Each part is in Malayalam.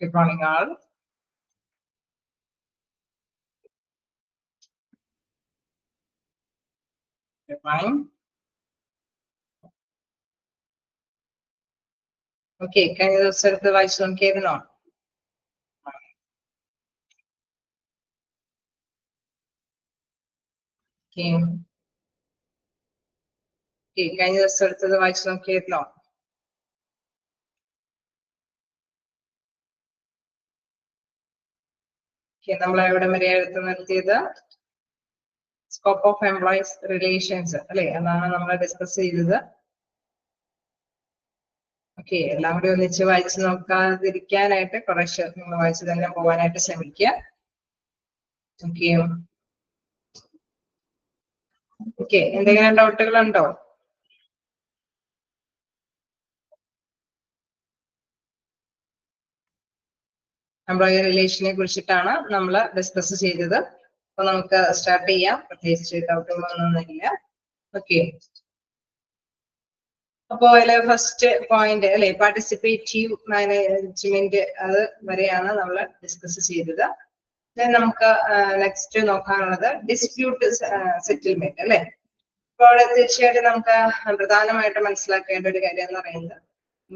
Good morning, all. Good morning. Okay, can you set the voice on Kevin on? Okay. Okay, can you set the voice on Kevin on? Okay, നമ്മൾ എവിടെ വരെ എടുത്തു നിർത്തിയത് സ്കോപ്പ് ഓഫ് എംപ്ലോയീസ് റിലേഷൻസ് അല്ലെ, അതാണ് നമ്മൾ ഡിസ്കസ് ചെയ്തത്. ഓക്കെ, എല്ലാം കൂടി ഒന്നിച്ച് വായിച്ചു നോക്കാതിരിക്കാനായിട്ട് കുറച്ച് നിങ്ങൾ വായിച്ചു തന്നെ പോകാനായിട്ട് ശ്രമിക്കുക. ഓക്കെ ഓക്കെ, എന്തെങ്കിലും ഡൗട്ടുകൾ ഉണ്ടോ? എംപ്ലോയി റിലേഷനെ കുറിച്ചിട്ടാണ് നമ്മൾ ഡിസ്കസ് ചെയ്തത്. അപ്പൊ നമുക്ക് സ്റ്റാർട്ട് ചെയ്യാം. പ്രത്യേകിച്ച് ഡൗട്ടുകളൊന്നുമില്ല. ഓക്കെ, അപ്പോ അതിലെ ഫസ്റ്റ് പോയിന്റ് അല്ലെ, പാർട്ടിസിപ്പേറ്റീവ് മാനേജ്മെന്റ്, അത് വരെയാണ് നമ്മൾ ഡിസ്കസ് ചെയ്തത്. നമുക്ക് നെക്സ്റ്റ് നോക്കാനുള്ളത് ഡിസ്പ്യൂട്ട് സെറ്റിൽമെന്റ് അല്ലെ. അപ്പോൾ തീർച്ചയായിട്ടും നമുക്ക് പ്രധാനമായിട്ട് മനസ്സിലാക്കേണ്ട ഒരു കാര്യം എന്ന് പറയുന്നത്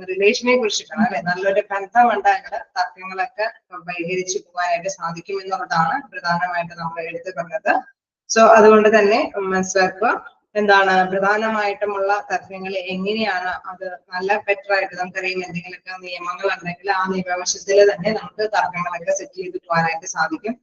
റിലേഷനെ കുറിച്ചിട്ടാണ് അല്ലെ. നല്ലൊരു ബന്ധം ഉണ്ടായാൽ തർക്കങ്ങളൊക്കെ പരിഹരിച്ചു പോകാനായിട്ട് സാധിക്കും എന്നുള്ളതാണ് പ്രധാനമായിട്ട് നമ്മൾ എടുത്തു പറഞ്ഞത്. സോ അതുകൊണ്ട് തന്നെ മനസ്സിലാക്കുക, എന്താണ് പ്രധാനമായിട്ടുമുള്ള തർക്കങ്ങൾ എങ്ങനെയാണ് അത് നല്ല ബെറ്റർ ആയിട്ട് നമുക്കറിയാം. എന്തെങ്കിലുമൊക്കെ നിയമങ്ങൾ ഉണ്ടെങ്കിൽ ആ നിയമവശത്തിൽ തന്നെ നമുക്ക് തർക്കങ്ങളൊക്കെ സെറ്റിൽ ചെയ്ത് പോകാനായിട്ട് സാധിക്കും.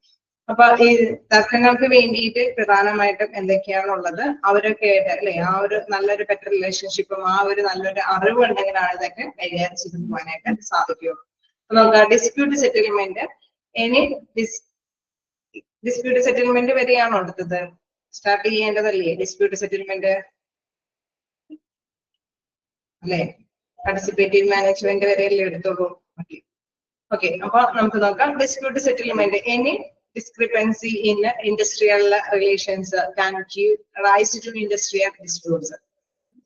അപ്പൊ ഈ തർക്കങ്ങൾക്ക് വേണ്ടിയിട്ട് പ്രധാനമായിട്ടും എന്തൊക്കെയാണുള്ളത് അവരൊക്കെ ആയിട്ട് അല്ലെ, ആ ഒരു നല്ലൊരു ബെറ്റർ റിലേഷൻഷിപ്പും ആ ഒരു നല്ലൊരു അറിവ് ഉണ്ടെങ്കിലാണ് ഇതൊക്കെ കൈകാര്യം ചെയ്ത് പോകാനായിട്ട് സാധിക്കുകയുള്ളൂ. അപ്പൊ നമുക്ക് ഡിസ്പ്യൂട്ട് സെറ്റിൽമെന്റ്, ഇനി ഡിസ്പ്യൂട്ട് സെറ്റിൽമെന്റ് വരെയാണോ എടുത്തത് സ്റ്റാർട്ട് ചെയ്യേണ്ടതല്ലേ? ഡിസ്പ്യൂട്ട് സെറ്റിൽമെന്റ് അല്ലെ, പാർട്ടിസിപ്പേറ്റീവ് മാനേജ്മെന്റ് വരെയല്ലേ എടുത്തോളൂ. ഓക്കെ, അപ്പൊ നമുക്ക് നോക്കാം. Dispute settlement, any discrepancy in industrial relations can give rise to industrial disputes.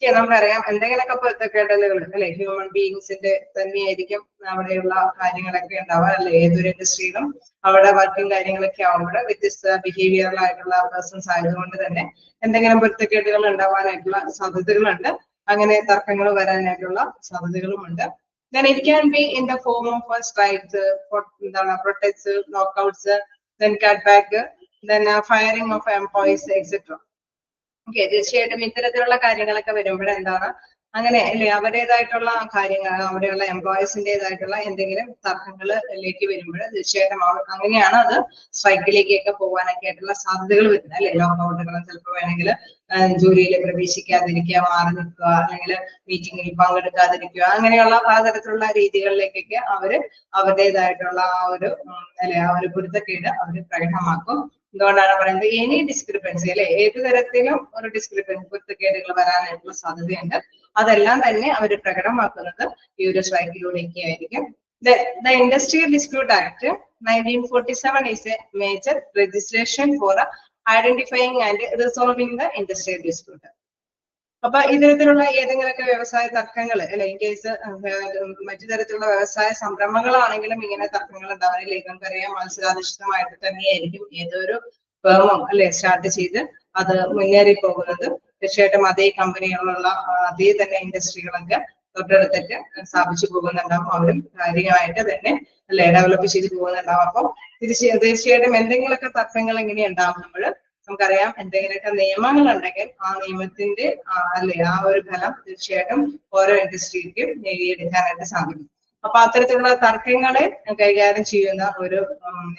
നമുക്കറിയാം എന്തെങ്കിലുമൊക്കെ പൊരുത്തക്കേടുകൾ അല്ലെ, ഹ്യൂമൻ ബീയിങ്സിന്റെ തന്നെയായിരിക്കും അവിടെയുള്ള കാര്യങ്ങളൊക്കെ ഉണ്ടാവുക അല്ലെ. ഏതൊരു ഇൻഡസ്ട്രിയിലും അവിടെ വർക്കും കാര്യങ്ങളൊക്കെ ആവുമ്പോൾ വ്യത്യസ്ത ബിഹേവിയറലായിട്ടുള്ള പേഴ്സൺസ് ആയതുകൊണ്ട് തന്നെ എന്തെങ്കിലും പൊരുത്തക്കേടുകൾ ഉണ്ടാവാനായിട്ടുള്ള സാധ്യതകളുണ്ട്. അങ്ങനെ തർക്കങ്ങൾ വരാനായിട്ടുള്ള സാധ്യതകളുമുണ്ട്. Then it can be in the form of strikes, protests, knockouts, then cutback, then firing of employees, etc. Okay, തീർച്ചയായിട്ടും ഇത്തരത്തിലുള്ള കാര്യങ്ങളൊക്കെ വരുമ്പോൾ എന്താണ് അങ്ങനെ അല്ലെ, അവരുടേതായിട്ടുള്ള കാര്യങ്ങൾ അവിടെയുള്ള എംപ്ലോയീസിൻ്റെതായിട്ടുള്ള എന്തെങ്കിലും തർക്കങ്ങളിലേക്ക് വരുമ്പോൾ തീർച്ചയായിട്ടും അങ്ങനെയാണ് അത് സ്ട്രൈക്കിലേക്കൊക്കെ പോകാനൊക്കെ ആയിട്ടുള്ള സാധ്യതകൾ വരുന്നത് അല്ലെ. ലോക്കൗട്ടുകളും ചിലപ്പോൾ വേണമെങ്കിൽ ജോലിയിൽ പ്രവേശിക്കാതിരിക്കുക, മാറി നിൽക്കുക, അല്ലെങ്കിൽ മീറ്റിങ്ങിൽ പങ്കെടുക്കാതിരിക്കുക, അങ്ങനെയുള്ള പലതരത്തിലുള്ള രീതികളിലേക്കൊക്കെ അവരുടേതായിട്ടുള്ള ആ ഒരു അല്ലെ ആ ഒരു പൊരുത്തക്കേട് അവർ പ്രകടമാക്കും. എന്തുകൊണ്ടാണ് പറയുന്നത് എനി ഡിസ്ക്രിപ്പൻസി അല്ലെ, ഏത് തരത്തിലും ഒരു ഡിസ്ക്രിപ്പൻസി പൊരുത്തക്കേടുകൾ വരാനായിട്ടുള്ള സാധ്യതയുണ്ട്. അതെല്ലാം തന്നെ അവർ പ്രകടമാക്കുന്നത് ഈ ഒരു സ്ട്രൈക്കിലൂടെയൊക്കെ ആയിരിക്കും. The Industrial Dispute Act 1947 is a major legislation for identifying and resolving the industrial dispute. അപ്പൊ ഇത്തരത്തിലുള്ള ഏതെങ്കിലുമൊക്കെ വ്യവസായ തർക്കങ്ങൾ അല്ലെ, ഇൻ കേസ് മറ്റു തരത്തിലുള്ള വ്യവസായ സംരംഭങ്ങളാണെങ്കിലും ഇങ്ങനെ തർക്കങ്ങൾ ഉണ്ടാവാനില്ലേ. നമുക്കറിയാം മത്സരാധിഷ്ഠിതമായിട്ട് തന്നെയായിരിക്കും ഏതൊരു ഫേമും അല്ലെ സ്റ്റാർട്ട് ചെയ്ത് അത് മുന്നേറി പോകുന്നത്. തീർച്ചയായിട്ടും അതേ കമ്പനികളിലുള്ള അതേ തന്നെ ഇൻഡസ്ട്രികളൊക്കെ തൊട്ടടുത്തൊക്കെ സ്ഥാപിച്ചു പോകുന്നുണ്ടാവും. അവരും കാര്യമായിട്ട് തന്നെ അല്ലെ ഡെവലപ്പ് ചെയ്ത് പോകുന്നുണ്ടാവും. അപ്പം തീർച്ചയായിട്ടും എന്തെങ്കിലുമൊക്കെ തർക്കങ്ങൾ എങ്ങനെയുണ്ടാവും നമുക്കറിയാം. എന്തെങ്കിലുമൊക്കെ നിയമങ്ങൾ ഉണ്ടെങ്കിൽ ആ നിയമത്തിന്റെ അല്ലെ ആ ഒരു ഫലം തീർച്ചയായിട്ടും ഓരോ ഇൻഡസ്ട്രിക്കും നേടിയെടുക്കാനായിട്ട് സാധിക്കും. അപ്പൊ അത്തരത്തിലുള്ള തർക്കങ്ങളെ കൈകാര്യം ചെയ്യുന്ന ഒരു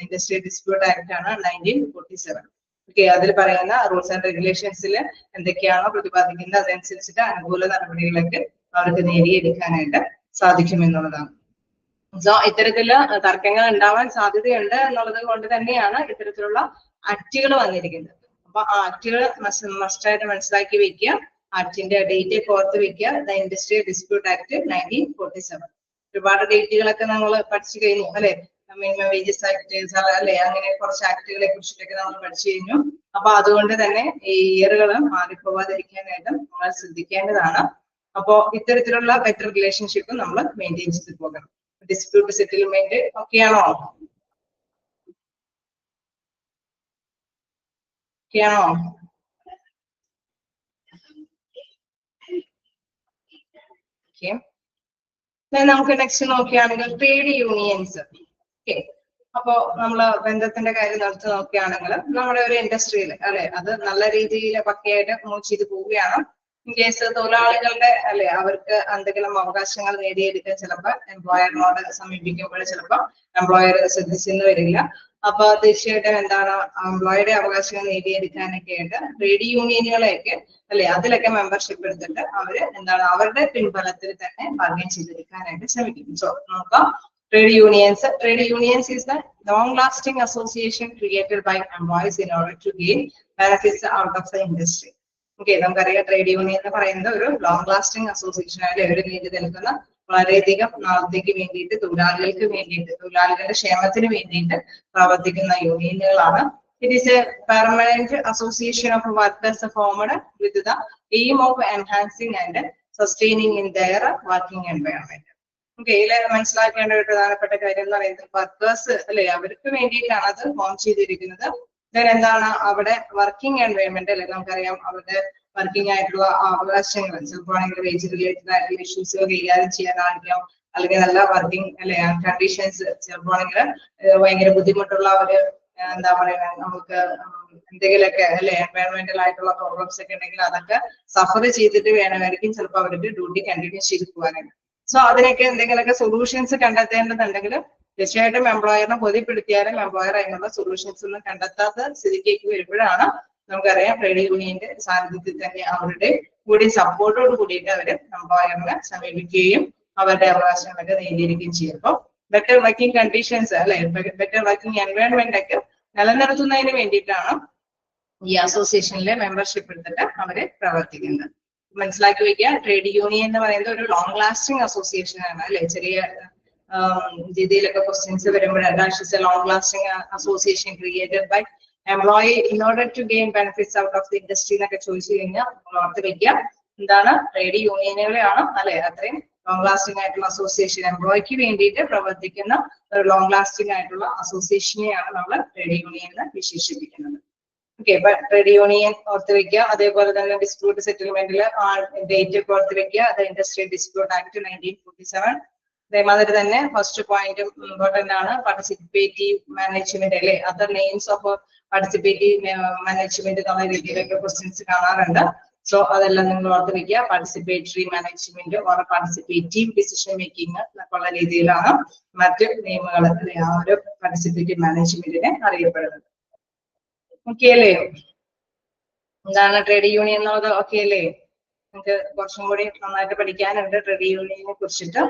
ഇൻഡസ്ട്രിയൽ ഡിസ്പ്യൂട്ട് ആക്ട് ആണ് 1947. ഓക്കെ, അതിൽ പറയുന്ന റൂൾസ് ആൻഡ് റെഗുലേഷൻസിൽ എന്തൊക്കെയാണോ പ്രതിപാദിക്കുന്നത് അതനുസരിച്ചിട്ട് അനുകൂല നടപടികളൊക്കെ അവർക്ക് നേടിയെടുക്കാനായിട്ട് സാധിക്കും എന്നുള്ളതാണ്. സോ ഇത്തരത്തില് തർക്കങ്ങൾ ഉണ്ടാവാൻ സാധ്യതയുണ്ട് എന്നുള്ളത് കൊണ്ട് തന്നെയാണ് ഇത്തരത്തിലുള്ള ആക്ടുകൾ വന്നിരിക്കുന്നത്. അപ്പൊ ആ ആക്ടുകൾ മസ്റ്റായിട്ട് മനസ്സിലാക്കി വെക്കുക. ആക്ടിന്റെ ഡേറ്റ് ഓർത്ത് വെക്കുക. The industrial dispute act 1947. ഒരുപാട് ഡേറ്റുകളൊക്കെ നമ്മൾ പഠിച്ചു കഴിഞ്ഞു അല്ലെ. മിനിമം വേജസ് ആക്ട് അല്ലെ, അങ്ങനെ കുറച്ച് ആക്ടുകളെ കുറിച്ചിട്ടൊക്കെ നമ്മൾ പഠിച്ചു കഴിഞ്ഞു. അപ്പൊ അതുകൊണ്ട് തന്നെ ഈ ഇയറുകൾ മാറിപ്പോവാതിരിക്കാനായിട്ട് നമ്മൾ ശ്രദ്ധിക്കേണ്ടതാണ്. അപ്പോ ഇത്തരത്തിലുള്ള ബെറ്റർ റിലേഷൻഷിപ്പ് നമ്മൾ മെയിൻറ്റെയിൻ ചെയ്ത് പോകണം. ഡിസ്പ്യൂട്ട് സെറ്റിൽമെന്റ് ഒക്കെയാണോ? നമുക്ക് നെക്സ്റ്റ് നോക്കുകയാണെങ്കിൽ ട്രേഡ് യൂണിയൻസ്. ഓക്കെ, അപ്പോ നമ്മള് ബന്ധത്തിന്റെ കാര്യം നടത്തി നോക്കുകയാണെങ്കിൽ നമ്മുടെ ഒരു ഇൻഡസ്ട്രിയിൽ അല്ലെ അത് നല്ല രീതിയിൽ പക്കയായിട്ട് മൂവ് ചെയ്ത് പോവുകയാണ്. ഇൻ കേസ് തൊഴിലാളികളുടെ അല്ലെ അവർക്ക് എന്തെങ്കിലും അവകാശങ്ങൾ നേടിയെടുക്കാൻ ചിലപ്പോൾ എംപ്ലോയറിനോട് സമീപിക്കുമ്പോൾ ചിലപ്പോൾ എംപ്ലോയർ ശ്രദ്ധിച്ചെന്ന് വരില്ല. അപ്പൊ തീർച്ചയായിട്ടും എന്താണ് എംപ്ലോയറുടെ അവകാശങ്ങൾ നേടിയെടുക്കാനൊക്കെ ആയിട്ട് ട്രേഡ് യൂണിയനുകളെയൊക്കെ അല്ലെ അതിലൊക്കെ മെമ്പർഷിപ്പ് എടുത്തിട്ട് അവര് എന്താണ് അവരുടെ പിൻബലത്തിൽ തന്നെ ബാർഗൈൻ ചെയ്തെടുക്കാനായിട്ട് ശ്രമിക്കും. സോ നോക്കാം, trade unions is the long lasting association created by employees in order to gain benefits out of the industry. Okay, നമുക്കറിയാം ട്രേഡ് യൂണിയൻ എന്ന് പറയുന്ന ഒരു ലോങ് ലാസ്റ്റിംഗ് അസോസിയേഷൻ ആയിട്ട് ഒരു നീതി നിൽക്കുന്ന വളരെയധികം നാളത്തേക്ക് വേണ്ടിയിട്ട് തൊഴിലാളികൾക്ക് വേണ്ടിയിട്ട് തൊഴിലാളികളുടെ ക്ഷേമത്തിന് വേണ്ടിയിട്ട് പ്രവർത്തിക്കുന്ന യൂണിയനുകളാണ്. It is a permanent association of workers formed with the aim of enhancing and sustaining in their working environment. Okay, ഇതിൽ മനസ്സിലാക്കേണ്ട ഒരു പ്രധാനപ്പെട്ട കാര്യം എന്ന് പറയുന്നത് വർക്കേഴ്സ് അല്ലെ അവർക്ക് വേണ്ടിയിട്ടാണ് അത് ഫോം ചെയ്തിരിക്കുന്നത്. എന്താണ് അവിടെ വർക്കിംഗ് എൻവയോൺമെന്റ് അല്ലെ നമുക്കറിയാം അവരുടെ വർക്കിംഗ് ആയിട്ടുള്ള അവകാശങ്ങൾ ചിലപ്പോൾ ആണെങ്കിൽ വേജ് റിലേറ്റഡ് ആയിട്ടുള്ള ഇഷ്യൂസുകൾ കൈകാര്യം ചെയ്യാനായിരിക്കാം, അല്ലെങ്കിൽ നല്ല വർക്കിംഗ് അല്ലെ കണ്ടീഷൻസ് ചിലപ്പോൾ ആണെങ്കിൽ ഭയങ്കര ബുദ്ധിമുട്ടുള്ള ഒരു എന്താ പറയുക നമുക്ക് എന്തെങ്കിലുമൊക്കെ അല്ലെ എൻവയോൺമെന്റൽ ആയിട്ടുള്ള പ്രോബ്ലംസ് ഒക്കെ ഉണ്ടെങ്കിൽ അതൊക്കെ സഫർ ചെയ്തിട്ട് വേണമായിരിക്കും ചിലപ്പോൾ അവർക്ക് ഡ്യൂട്ടി കണ്ടിന്യൂ ചെയ്ത് പോകാനായിട്ട്. സോ അതിനൊക്കെ എന്തെങ്കിലുമൊക്കെ സൊല്യൂഷൻസ് കണ്ടെത്തേണ്ടതുണ്ടെങ്കിൽ തീർച്ചയായിട്ടും എംപ്ലോയറിനെ ബോധ്യപ്പെടുത്തിയാലും എംപ്ലോയർ അതിനുള്ള സൊല്യൂഷൻസ് ഒന്നും കണ്ടെത്താത്ത സ്ഥിതിക്കേക്ക് വരുമ്പോഴാണ് നമുക്കറിയാം ട്രേഡ് യൂണിയന്റെ സാന്നിധ്യത്തിൽ തന്നെ അവരുടെ കൂടി സപ്പോർട്ടോട് കൂടിയിട്ട് അവര് എംപ്ലോയറിനെ സമീപിക്കുകയും അവരുടെ അവകാശങ്ങളൊക്കെ നേടിയിരിക്കുകയും ചെയ്യും. അപ്പോൾ ബെറ്റർ വർക്കിംഗ് കണ്ടീഷൻസ് അല്ലെ ബെറ്റർ വർക്കിംഗ് എൻവയോൺമെന്റ് ഒക്കെ നിലനിർത്തുന്നതിന് വേണ്ടിയിട്ടാണ് ഈ അസോസിയേഷനിലെ മെമ്പർഷിപ്പ് എടുത്തിട്ട് അവര് പ്രവർത്തിക്കുന്നത്. മനസ്സിലാക്കി വെക്കുക, ട്രേഡ് യൂണിയൻ എന്ന് പറയുന്നത് ഒരു ലോങ് ലാസ്റ്റിംഗ് അസോസിയേഷൻ ആണ് അല്ലെ. ചെറിയ രീതിയിലൊക്കെ ക്വസ്റ്റ്യൻസ് വരുമ്പോഴാണ് long lasting association created by employee in order to gain benefits out of the industry എന്നൊക്കെ ചോദിച്ചു കഴിഞ്ഞാൽ ഓർത്ത് വെക്കുക എന്താണ് ട്രേഡ് യൂണിയനുകളെയാണ് അല്ലെ അത്രയും ലോങ് ലാസ്റ്റിംഗ് ആയിട്ടുള്ള അസോസിയേഷൻ എംപ്ലോയിക്ക് വേണ്ടിയിട്ട് പ്രവർത്തിക്കുന്ന ഒരു ലോങ് ലാസ്റ്റിംഗ് ആയിട്ടുള്ള അസോസിയേഷനെയാണ് നമ്മൾ ട്രേഡ് യൂണിയൻ എന്ന് വിശേഷിപ്പിക്കുന്നത്. ഓക്കെ, അപ്പൊ ട്രേഡ് യൂണിയൻ ഓർത്ത് വെക്കുക. അതേപോലെ തന്നെ ഡിസ്പ്യൂട്ട് സെറ്റിൽമെന്റിൽ ഡേറ്റ് ഒക്കെ ഓർത്ത് വെക്കുക. അത് ഇൻഡസ്ട്രിയൽ ഡിസ്പ്യൂട്ട് ആക്ട് 1947. അതേമാതിരി തന്നെ ഫസ്റ്റ് പോയിന്റ് ഇമ്പോർട്ടന്റ് ആണ്, പാർട്ടിസിപ്പേറ്റീവ് മാനേജ്മെന്റ് അല്ലെ other names of participative management എന്നുള്ള രീതിയിലൊക്കെ ക്വസ്റ്റ്യൻസ് കാണാറുണ്ട്. സോ അതെല്ലാം നിങ്ങൾ ഓർത്ത് വെക്കുക. Participatory management or participative decision making എന്നൊക്കെയുള്ള രീതിയിലാണ് മറ്റ് നിയമങ്ങൾ ആ ഒരു പാർട്ടിസിപ്പേറ്റീവ് മാനേജ്മെന്റിനെ അറിയപ്പെടുന്നത്. ഓക്കെ അല്ലേ? എന്താണ് ട്രേഡ് യൂണിയൻ എന്നുള്ളത്? ഓക്കെ അല്ലേ? നമുക്ക് കുറച്ചും കൂടി നന്നായിട്ട് പഠിക്കാനുണ്ട് ട്രേഡ് യൂണിയനെ കുറിച്ചിട്ട്.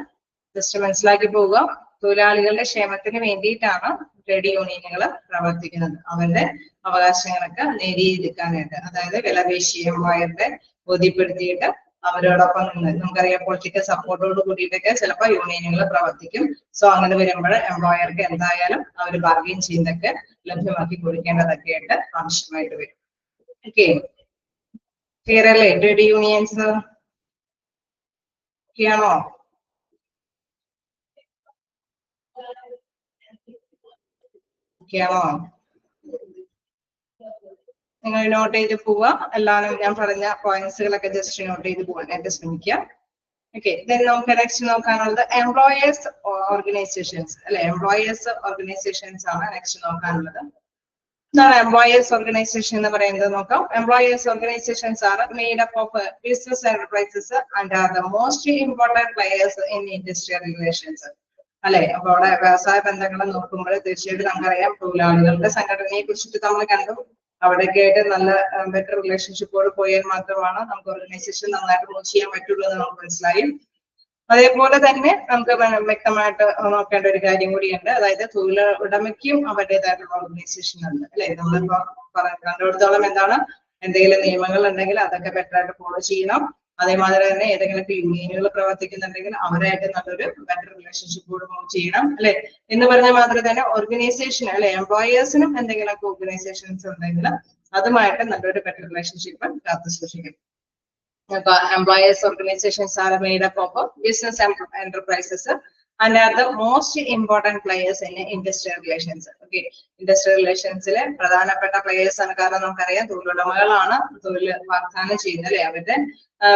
ജസ്റ്റ് മനസ്സിലാക്കി പോവുക. തൊഴിലാളികളുടെ ക്ഷേമത്തിന് വേണ്ടിയിട്ടാണ് ട്രേഡ് യൂണിയനുകൾ പ്രവർത്തിക്കുന്നത്. അവരുടെ അവകാശങ്ങളൊക്കെ നേടിയെടുക്കാനായിട്ട്, അതായത് വിലപേശി എംപ്ലോയറുടെ ബോധ്യപ്പെടുത്തിയിട്ട് അവരോടൊപ്പം നിന്ന് നമുക്കറിയാം പൊളിറ്റിക്കൽ സപ്പോർട്ടോട് കൂടിയിട്ടൊക്കെ ചിലപ്പോൾ യൂണിയനുകൾ പ്രവർത്തിക്കും. സോ അങ്ങനെ വരുമ്പോൾ എംപ്ലോയർക്ക് എന്തായാലും അവർ ബാർഗെയിൻ ചെയ്യുന്നതൊക്കെ ലഭ്യമാക്കി കൊടുക്കേണ്ടതൊക്കെ ആയിട്ട് ആവശ്യമായിട്ട് വരും. ഓക്കെ, ക്ലിയർ അല്ലേ? ട്രേഡ് യൂണിയൻസ് ഒക്കെയാണോ? ഒക്കെയാണോ? നിങ്ങൾ നോട്ട് ചെയ്ത് പോവുക. എല്ലാവരും ഞാൻ പറഞ്ഞ പോയിന്റ്സുകളൊക്കെ ജസ്റ്റ് നോട്ട് ചെയ്ത് പോകാനായിട്ട് ശ്രമിക്കുക. ഓക്കെ, നമുക്ക് നെക്സ്റ്റ് നോക്കാനുള്ളത് എംപ്ലോയേഴ്സ് ഓർഗനൈസേഷൻസ് അല്ലെ. എംപ്ലോയേഴ്സ് ഓർഗനൈസേഷൻസ് ആണ് നെക്സ്റ്റ് നോക്കാനുള്ളത്. എന്താണ് എംപ്ലോയേഴ്സ് ഓർഗനൈസേഷൻ എന്ന് പറയുന്നത് നോക്കാം. Employers organisations are made up of business enterprises and are the most important players in industrial relations അല്ലെ. അപ്പൊ അവിടെ വ്യവസായ ബന്ധങ്ങൾ നോക്കുമ്പോൾ തീർച്ചയായിട്ടും നമുക്കറിയാം തൊഴിലാളികളുടെ സംഘടനയെ കുറിച്ചിട്ട് നമ്മൾ കണ്ടു. അവിടെയൊക്കെ ആയിട്ട് നല്ല ബെറ്റർ റിലേഷൻഷിപ്പോട് പോയാൽ മാത്രമാണ് നമുക്ക് ഓർഗനൈസേഷൻ നന്നായിട്ട് മൂവ് ചെയ്യാൻ പറ്റുള്ളൂ എന്ന് നമുക്ക് മനസ്സിലായി. അതേപോലെ തന്നെ നമുക്ക് വ്യക്തമായിട്ട് നോക്കേണ്ട ഒരു കാര്യം കൂടിയുണ്ട്, അതായത് തൊഴിലുടമയ്ക്കും അവരുടേതായിട്ടുള്ള ഓർഗനൈസേഷൻ ഉണ്ട് അല്ലെ. നമ്മളിപ്പോ കണ്ടുപിടുത്തോളം എന്താണ് എന്തെങ്കിലും നിയമങ്ങൾ ഉണ്ടെങ്കിൽ അതൊക്കെ ബെറ്റർ ആയിട്ട് ഫോളോ ചെയ്യണം. അതേമാതിരി തന്നെ ഏതെങ്കിലുമൊക്കെ യൂണിയനുകൾ പ്രവർത്തിക്കുന്നുണ്ടെങ്കിൽ അവരായിട്ട് നല്ലൊരു ബെറ്റർ റിലേഷൻഷിപ്പോട് മൂവ് ചെയ്യണം അല്ലെ. എന്ന് പറഞ്ഞ മാതിരി തന്നെ ഓർഗനൈസേഷൻ അല്ലെ എംപ്ലോയേഴ്സിനും എന്തെങ്കിലുമൊക്കെ ഓർഗനൈസേഷൻസ് ഉണ്ടെങ്കിൽ അതുമായിട്ട് നല്ലൊരു ബെറ്റർ റിലേഷൻഷിപ്പ് കാത്തു സൂക്ഷിക്കും. Employees organizations are made up of business enterprises and are the most important players in industrial relations. Okay, industrial relations le pradhanapetta players ആണ്. കാരണം നമുക്കറിയാം തൊഴിലുടമകളാണ് തൊഴിൽ വാഗ്ദാനം ചെയ്യുന്നത് അല്ലെ. അവരുടെ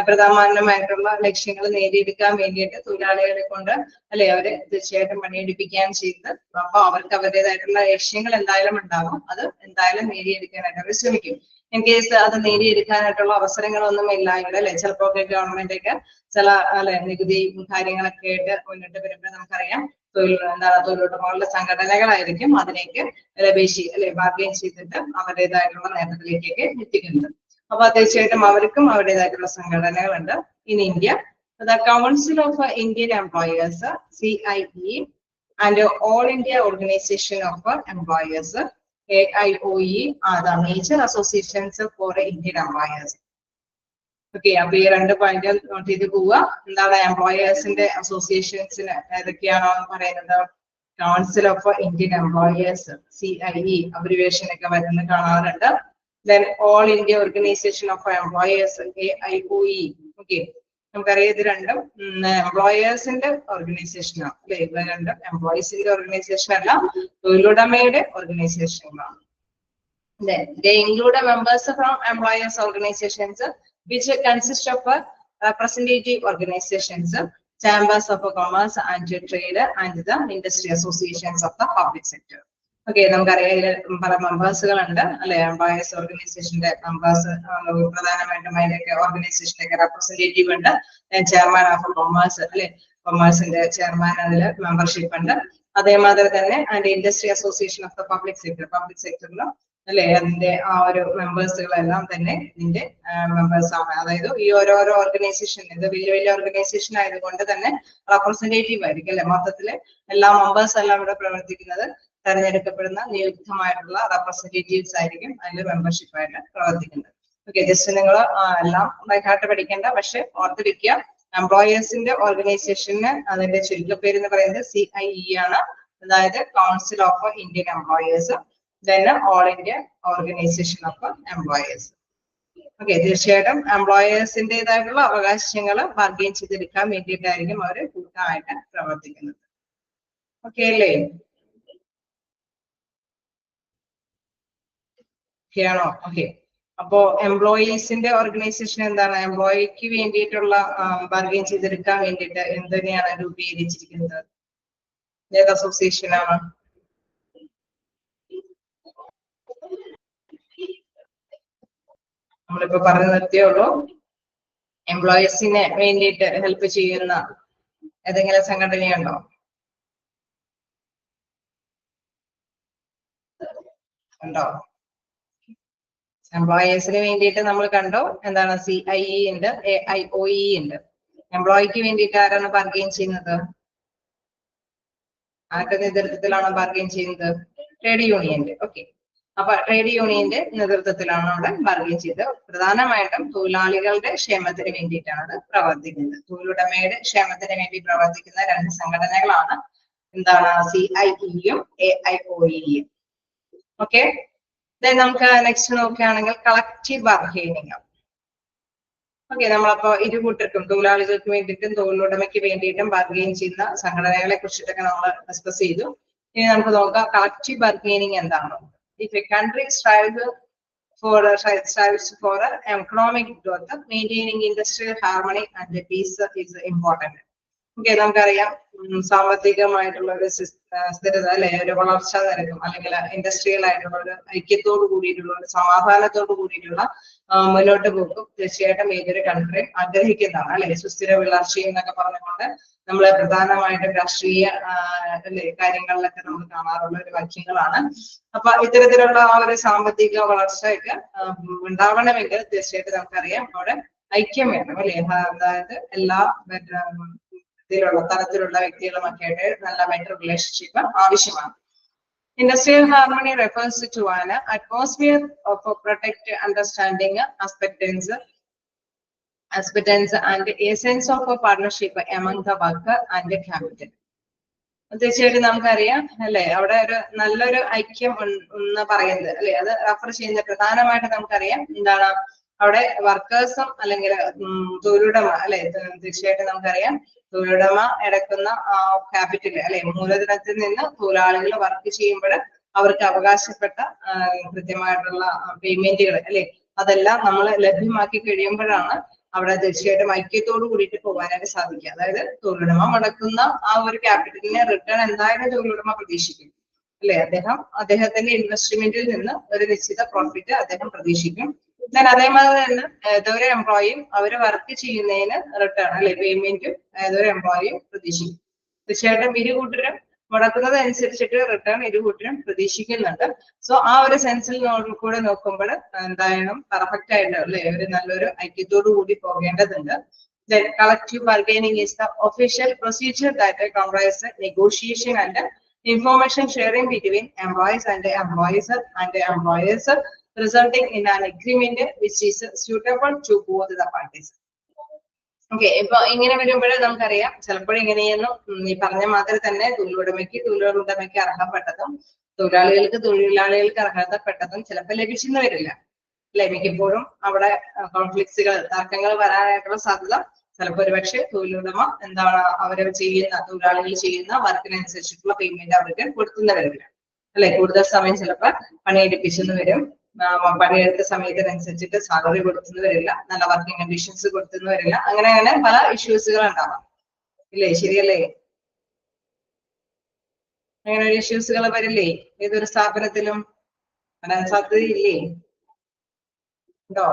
പ്രധാനമായിട്ടുള്ള ലക്ഷ്യങ്ങൾ നേടിയെടുക്കാൻ വേണ്ടിയിട്ട് തൊഴിലാളികളെ കൊണ്ട് അല്ലെ അവരെ തീർച്ചയായിട്ടും പണിയെടുപ്പിക്കാൻ ചെയ്യുന്നത്. അപ്പൊ അവർക്ക് അവരുടേതായിട്ടുള്ള ലക്ഷ്യങ്ങൾ എന്തായാലും ഉണ്ടാകും, അത് എന്തായാലും നേടിയെടുക്കാനായിട്ട് അവർ ശ്രമിക്കും. ഇൻ കേസ് അത് നേടിയെടുക്കാനായിട്ടുള്ള അവസരങ്ങളൊന്നും ഇല്ലായെങ്കിൽ അല്ലെ ചിലപ്പോ ഗവൺമെന്റ് ഒക്കെ ചില അല്ലെ നികുതി കാര്യങ്ങളൊക്കെ ആയിട്ട് മുന്നോട്ട് വരുമ്പോൾ നമുക്കറിയാം തൊഴിലുടമകളുടെ സംഘടനകളായിരിക്കും അതിലേക്ക് അപേക്ഷി അല്ലെ ബാർഗെയിൻ ചെയ്തിട്ട് അവരുടേതായിട്ടുള്ള നേട്ടത്തിലേക്കൊക്കെ എത്തിക്കുന്നത്. അപ്പൊ തീർച്ചയായിട്ടും അവർക്കും അവരുടേതായിട്ടുള്ള സംഘടനകളുണ്ട്. In India the Council of Indian Employers CIE and All India Organization of Employers AIOE are the major associations for Indian employers. Okay, അപ്പൊ ഈ രണ്ട് പോയിന്റ് നോട്ട് ചെയ്ത് പോവുക. എന്താണ് എംപ്ലോയേഴ്സിന്റെ അസോസിയേഷൻസിന് ഏതൊക്കെയാണോ പറയുന്നത്? Council of Indian employers CIE abbreviation ഒക്കെ വരുന്നത് കാണാറുണ്ട്. Then All India Organization of Employers AIOE. Okay, നമുക്കറിയാം ഇത് രണ്ടും എംപ്ലോയേഴ്സിന്റെ ഓർഗനൈസേഷനാണ് അല്ലെ. ഇത് രണ്ടും എംപ്ലോയീസിന്റെ ഓർഗനൈസേഷൻ അല്ല, തൊഴിലുടമയുടെ ഓർഗനൈസേഷനാണ്. Then they include members from employers organizations which consist of representative organizations, chambers of commerce and trade and the industry associations of the public sector. Okay, നമുക്കറിയാം പല മെമ്പേഴ്സുകളുണ്ട് അല്ലെ. എംപ്ലോയേഴ്സ് ഓർഗനൈസേഷന്റെ മെമ്പേഴ്സ് പ്രധാനമായിട്ടും അതിന്റെ ഓർഗനൈസേഷന്റെ റെപ്രസെന്റേറ്റീവ് ഉണ്ട്. ചെയർമാൻ ഓഫ് കൊമേഴ്സ് അല്ലെ, കൊമേഴ്സിന്റെ ചെയർമാൻ അതിൽ മെമ്പർഷിപ്പ് ഉണ്ട്. അതേമാതിരി തന്നെ അതിന്റെ industry association of the public സെക്ടറിലും അല്ലെ അതിന്റെ ആ ഒരു മെമ്പേഴ്സുകളെല്ലാം തന്നെ ഇതിന്റെ മെമ്പേഴ്സ് ആണ്. അതായത് ഈ ഓരോരോ ഓർഗനൈസേഷൻ ഇത് വലിയ വലിയ ഓർഗനൈസേഷൻ ആയതുകൊണ്ട് തന്നെ റെപ്രസെന്റേറ്റീവ് ആയിരിക്കും അല്ലെ. മൊത്തത്തില് എല്ലാ മെമ്പേഴ്സ് എല്ലാം ഇവിടെ പ്രവർത്തിക്കുന്നത് തെരഞ്ഞെടുക്കപ്പെടുന്ന നിയുക്തമായിട്ടുള്ള റെപ്രസെന്റേറ്റീവ്സ് ആയിരിക്കും അതിൽ മെമ്പർഷിപ്പ് ആയിട്ട് പ്രവർത്തിക്കുന്നത്. ഓക്കെ, ജസ്റ്റ് നിങ്ങൾ എല്ലാം ബൈഹാർട്ട് പഠിക്കേണ്ട, പക്ഷെ ഓർത്ത് വെക്കുക എംപ്ലോയേഴ്സിന്റെ ഓർഗനൈസേഷന് അതിന്റെ ചുരുക്കപ്പേര് എന്ന് പറയുന്നത് CIE ആണ്. അതായത് council of Indian employers, then All India Organization of Employers. Okay, തീർച്ചയായിട്ടും എംപ്ലോയേഴ്സിന്റേതായിട്ടുള്ള അവകാശങ്ങൾ ബാർഗെയിൻ ചെയ്തെടുക്കാൻ വേണ്ടിയിട്ടായിരിക്കും അവർ കൂട്ടമായിട്ട് പ്രവർത്തിക്കുന്നത്. ഓക്കെ അല്ലേ? ഓക്കെ ആണോ? ഓക്കെ, അപ്പോ എംപ്ലോയീസിന്റെ ഓർഗനൈസേഷൻ എന്താണ്? എംപ്ലോയിക്ക് വേണ്ടിയിട്ടുള്ള ബാർഗെയിൻ ചെയ്തെടുക്കാൻ വേണ്ടിയിട്ട് എന്തിനെയാണ് രൂപീകരിച്ചിരിക്കുന്നത്? ഏത് അസോസിയേഷൻ ആണ്? നമ്മളിപ്പോ പറഞ്ഞു നിർത്തിയേ ഉള്ളൂ. എംപ്ലോയീസിനെ വേണ്ടിയിട്ട് ഹെൽപ്പ് ചെയ്യുന്ന ഏതെങ്കിലും സംഘടനയുണ്ടോ? ഉണ്ടോ? എംപ്ലോയേഴ്സിന് വേണ്ടിയിട്ട് നമ്മൾ കണ്ടോ എന്താണ്? CIE ഉണ്ട്, AIOE ഉണ്ട്. എംപ്ലോയിക്ക് വേണ്ടിയിട്ട് ആരാണ് ബാർഗെയിൻ ചെയ്യുന്നത്? ആരുടെ നേതൃത്വത്തിലാണ് ബാർഗെയിൻ ചെയ്യുന്നത്? ട്രേഡ് യൂണിയന്റെ. ഓക്കെ, അപ്പൊ ട്രേഡ് യൂണിയന്റെ നേതൃത്വത്തിലാണ് അവിടെ ബാർഗെയിൻ ചെയ്തത്. പ്രധാനമായിട്ടും തൊഴിലാളികളുടെ ക്ഷേമത്തിന് വേണ്ടിയിട്ടാണ് പ്രവർത്തിക്കുന്നത്. തൊഴിലുടമയുടെ ക്ഷേമത്തിന് വേണ്ടി പ്രവർത്തിക്കുന്ന രണ്ട് സംഘടനകളാണ് എന്താണ്? CIE-യും AIOE-യും. ഓക്കെ, നമുക്ക് നെക്സ്റ്റ് നോക്കുകയാണെങ്കിൽ കളക്റ്റീവ് ബാർഗെയിനിങ്. ഓക്കെ, നമ്മളപ്പോ ഇരു കൂട്ടർക്കും തൊഴിലാളികൾക്ക് വേണ്ടിയിട്ടും തൊഴിലുടമയ്ക്ക് വേണ്ടിയിട്ടും ബാർഗെയിൻ ചെയ്യുന്ന സംഘടനകളെ കുറിച്ചിട്ടൊക്കെ നമ്മൾ ഡിസ്കസ് ചെയ്തു. ഇനി നമുക്ക് നോക്കാം കളക്റ്റീവ് ബാർഗെയിനിങ് എന്താണ്. If a country strives for economic growth, maintaining industrial harmony and peace is important. Okay, നമുക്കറിയാം സാമ്പത്തികമായിട്ടുള്ള ഒരു സ്ഥിരത അല്ലെ, ഒരു വളർച്ച നിരക്കും അല്ലെങ്കിൽ ഇൻഡസ്ട്രിയൽ ആയിട്ടുള്ള ഒരു ഐക്യത്തോട് കൂടിയിട്ടുള്ള ഒരു സമാധാനത്തോട് കൂടിയിട്ടുള്ള മുന്നോട്ട് പോക്കും തീർച്ചയായിട്ടും ഏതൊരു കൺട്രി ആഗ്രഹിക്കുന്നതാണ് അല്ലെ. സുസ്ഥിര വളർച്ചയും എന്നൊക്കെ പറഞ്ഞുകൊണ്ട് നമ്മളെ പ്രധാനമായിട്ടും രാഷ്ട്രീയ അല്ലെ കാര്യങ്ങളിലൊക്കെ നമ്മൾ കാണാറുള്ള ഒരു വാക്യങ്ങളാണ്. അപ്പൊ ഇത്തരത്തിലുള്ള ആ ഒരു സാമ്പത്തിക വളർച്ചയൊക്കെ ഉണ്ടാവണമെങ്കിൽ തീർച്ചയായിട്ടും നമുക്കറിയാം അവിടെ ഐക്യം വേണം അല്ലെ. അതായത് എല്ലാ തരത്തിലുള്ള വ്യക്തികളുമൊക്കെ ആയിട്ട് നല്ല ബെറ്റർ റിലേഷൻഷിപ്പ് ആവശ്യമാണ്. Industrial harmony refers to an atmosphere of protect, understanding, acceptance and a sense of partnership among the worker and capital. തീർച്ചയായിട്ടും നമുക്കറിയാം അല്ലെ, അവിടെ ഒരു നല്ലൊരു ഐക്യം എന്ന് പറയുന്നത് അല്ലെ, അത് റെഫർ ചെയ്യുന്ന പ്രധാനമായിട്ട് നമുക്കറിയാം എന്താണ്? അവിടെ വർക്കേഴ്സും അല്ലെങ്കിൽ തൊഴിലുടമ അല്ലെ, തീർച്ചയായിട്ടും നമുക്കറിയാം തൊഴിലുടമ അടക്കുന്ന ക്യാപിറ്റൽ അല്ലെ, മൂലധനത്തിൽ നിന്ന് തൊഴിലാളികൾ വർക്ക് ചെയ്യുമ്പോൾ അവർക്ക് അവകാശപ്പെട്ട കൃത്യമായിട്ടുള്ള പേയ്മെന്റുകൾ അല്ലെ, അതെല്ലാം നമ്മൾ ലഭ്യമാക്കി കഴിയുമ്പോഴാണ് അവിടെ തീർച്ചയായിട്ടും ഐക്യത്തോട് കൂടിയിട്ട് പോകാനായിട്ട് സാധിക്കുക. അതായത് തൊഴിലുടമ മുടക്കുന്ന ആ ഒരു ക്യാപിറ്റലിനെ റിട്ടേൺ എന്തായാലും തൊഴിലുടമ പ്രതീക്ഷിക്കും അല്ലെ, അദ്ദേഹത്തിന്റെ ഇൻവെസ്റ്റ്മെന്റിൽ നിന്ന് ഒരു നിശ്ചിത പ്രോഫിറ്റ് അദ്ദേഹം പ്രതീക്ഷിക്കും. ഞാൻ അതേമാതിരി തന്നെ ഏതൊരു എംപ്ലോയിയും അവര് വർക്ക് ചെയ്യുന്നതിന് റിട്ടേൺ അല്ലെ പേയ്മെന്റും ഏതൊരു എംപ്ലോയിയും പ്രതീക്ഷിക്കും. തീർച്ചയായിട്ടും ഇരുകൂട്ടരും മുടക്കുന്നത് അനുസരിച്ചിട്ട് റിട്ടേൺ ഇരുകൂട്ടരും പ്രതീക്ഷിക്കുന്നുണ്ട്. സോ ആ ഒരു സെൻസിൽ കൂടെ നോക്കുമ്പോൾ എന്തായാലും പെർഫെക്റ്റ് ആയിട്ട് അല്ലെ ഒരു നല്ലൊരു ഐക്യത്തോടു കൂടി പോകേണ്ടതുണ്ട്. Then collective bargaining is the official procedure that comprises negotiation and information sharing between employees and employers, resulting in an agreement which is suitable to both the parties. Okay, ഇപ്പൊ ഇങ്ങനെ വരുമ്പോൾ നമുക്കറിയാം ചിലപ്പോൾ ഇങ്ങനെയൊന്നും ഈ പറഞ്ഞ മാത്രമേ തന്നെ തൊഴിലുടമയ്ക്ക് അർഹപ്പെട്ടതും തൊഴിലാളികൾക്ക് അർഹതപ്പെട്ടതും ചിലപ്പോൾ ലഭിച്ചെന്ന് വരില്ല അല്ലെ. മിക്കപ്പോഴും അവിടെ കോൺഫ്ലിക്ട്സുകൾ, തർക്കങ്ങൾ വരാനായിട്ടുള്ള സാധ്യത ചിലപ്പോൾ ഒരുപക്ഷെ തൊഴിലുടമ അവര് തൊഴിലാളികൾ ചെയ്യുന്ന വർക്കിനനുസരിച്ചിട്ടുള്ള പേയ്മെന്റ് അവർക്ക് കൊടുത്തുന്ന വരില്ല അല്ലെ. കൂടുതൽ സമയം ചിലപ്പോൾ പണിയെടുപ്പിച്ചെന്ന് വരും, പണിയെടുത്ത സമയത്തിനനുസരിച്ചിട്ട് സാലറി കൊടുത്തുന്ന വരില്ല, നല്ല വർക്കിംഗ് കണ്ടീഷൻസ് കൊടുത്തുന്ന വരില്ല, അങ്ങനെ പല ഇഷ്യൂസുകൾ ഉണ്ടാവാം ഇല്ലേ, ശരിയല്ലേ? അങ്ങനെ ഒരു ഇഷ്യൂസുകൾ വരില്ലേ ഏതൊരു സ്ഥാപനത്തിലും? വരാൻ സാധ്യതയില്ലേ? ഉണ്ടോ?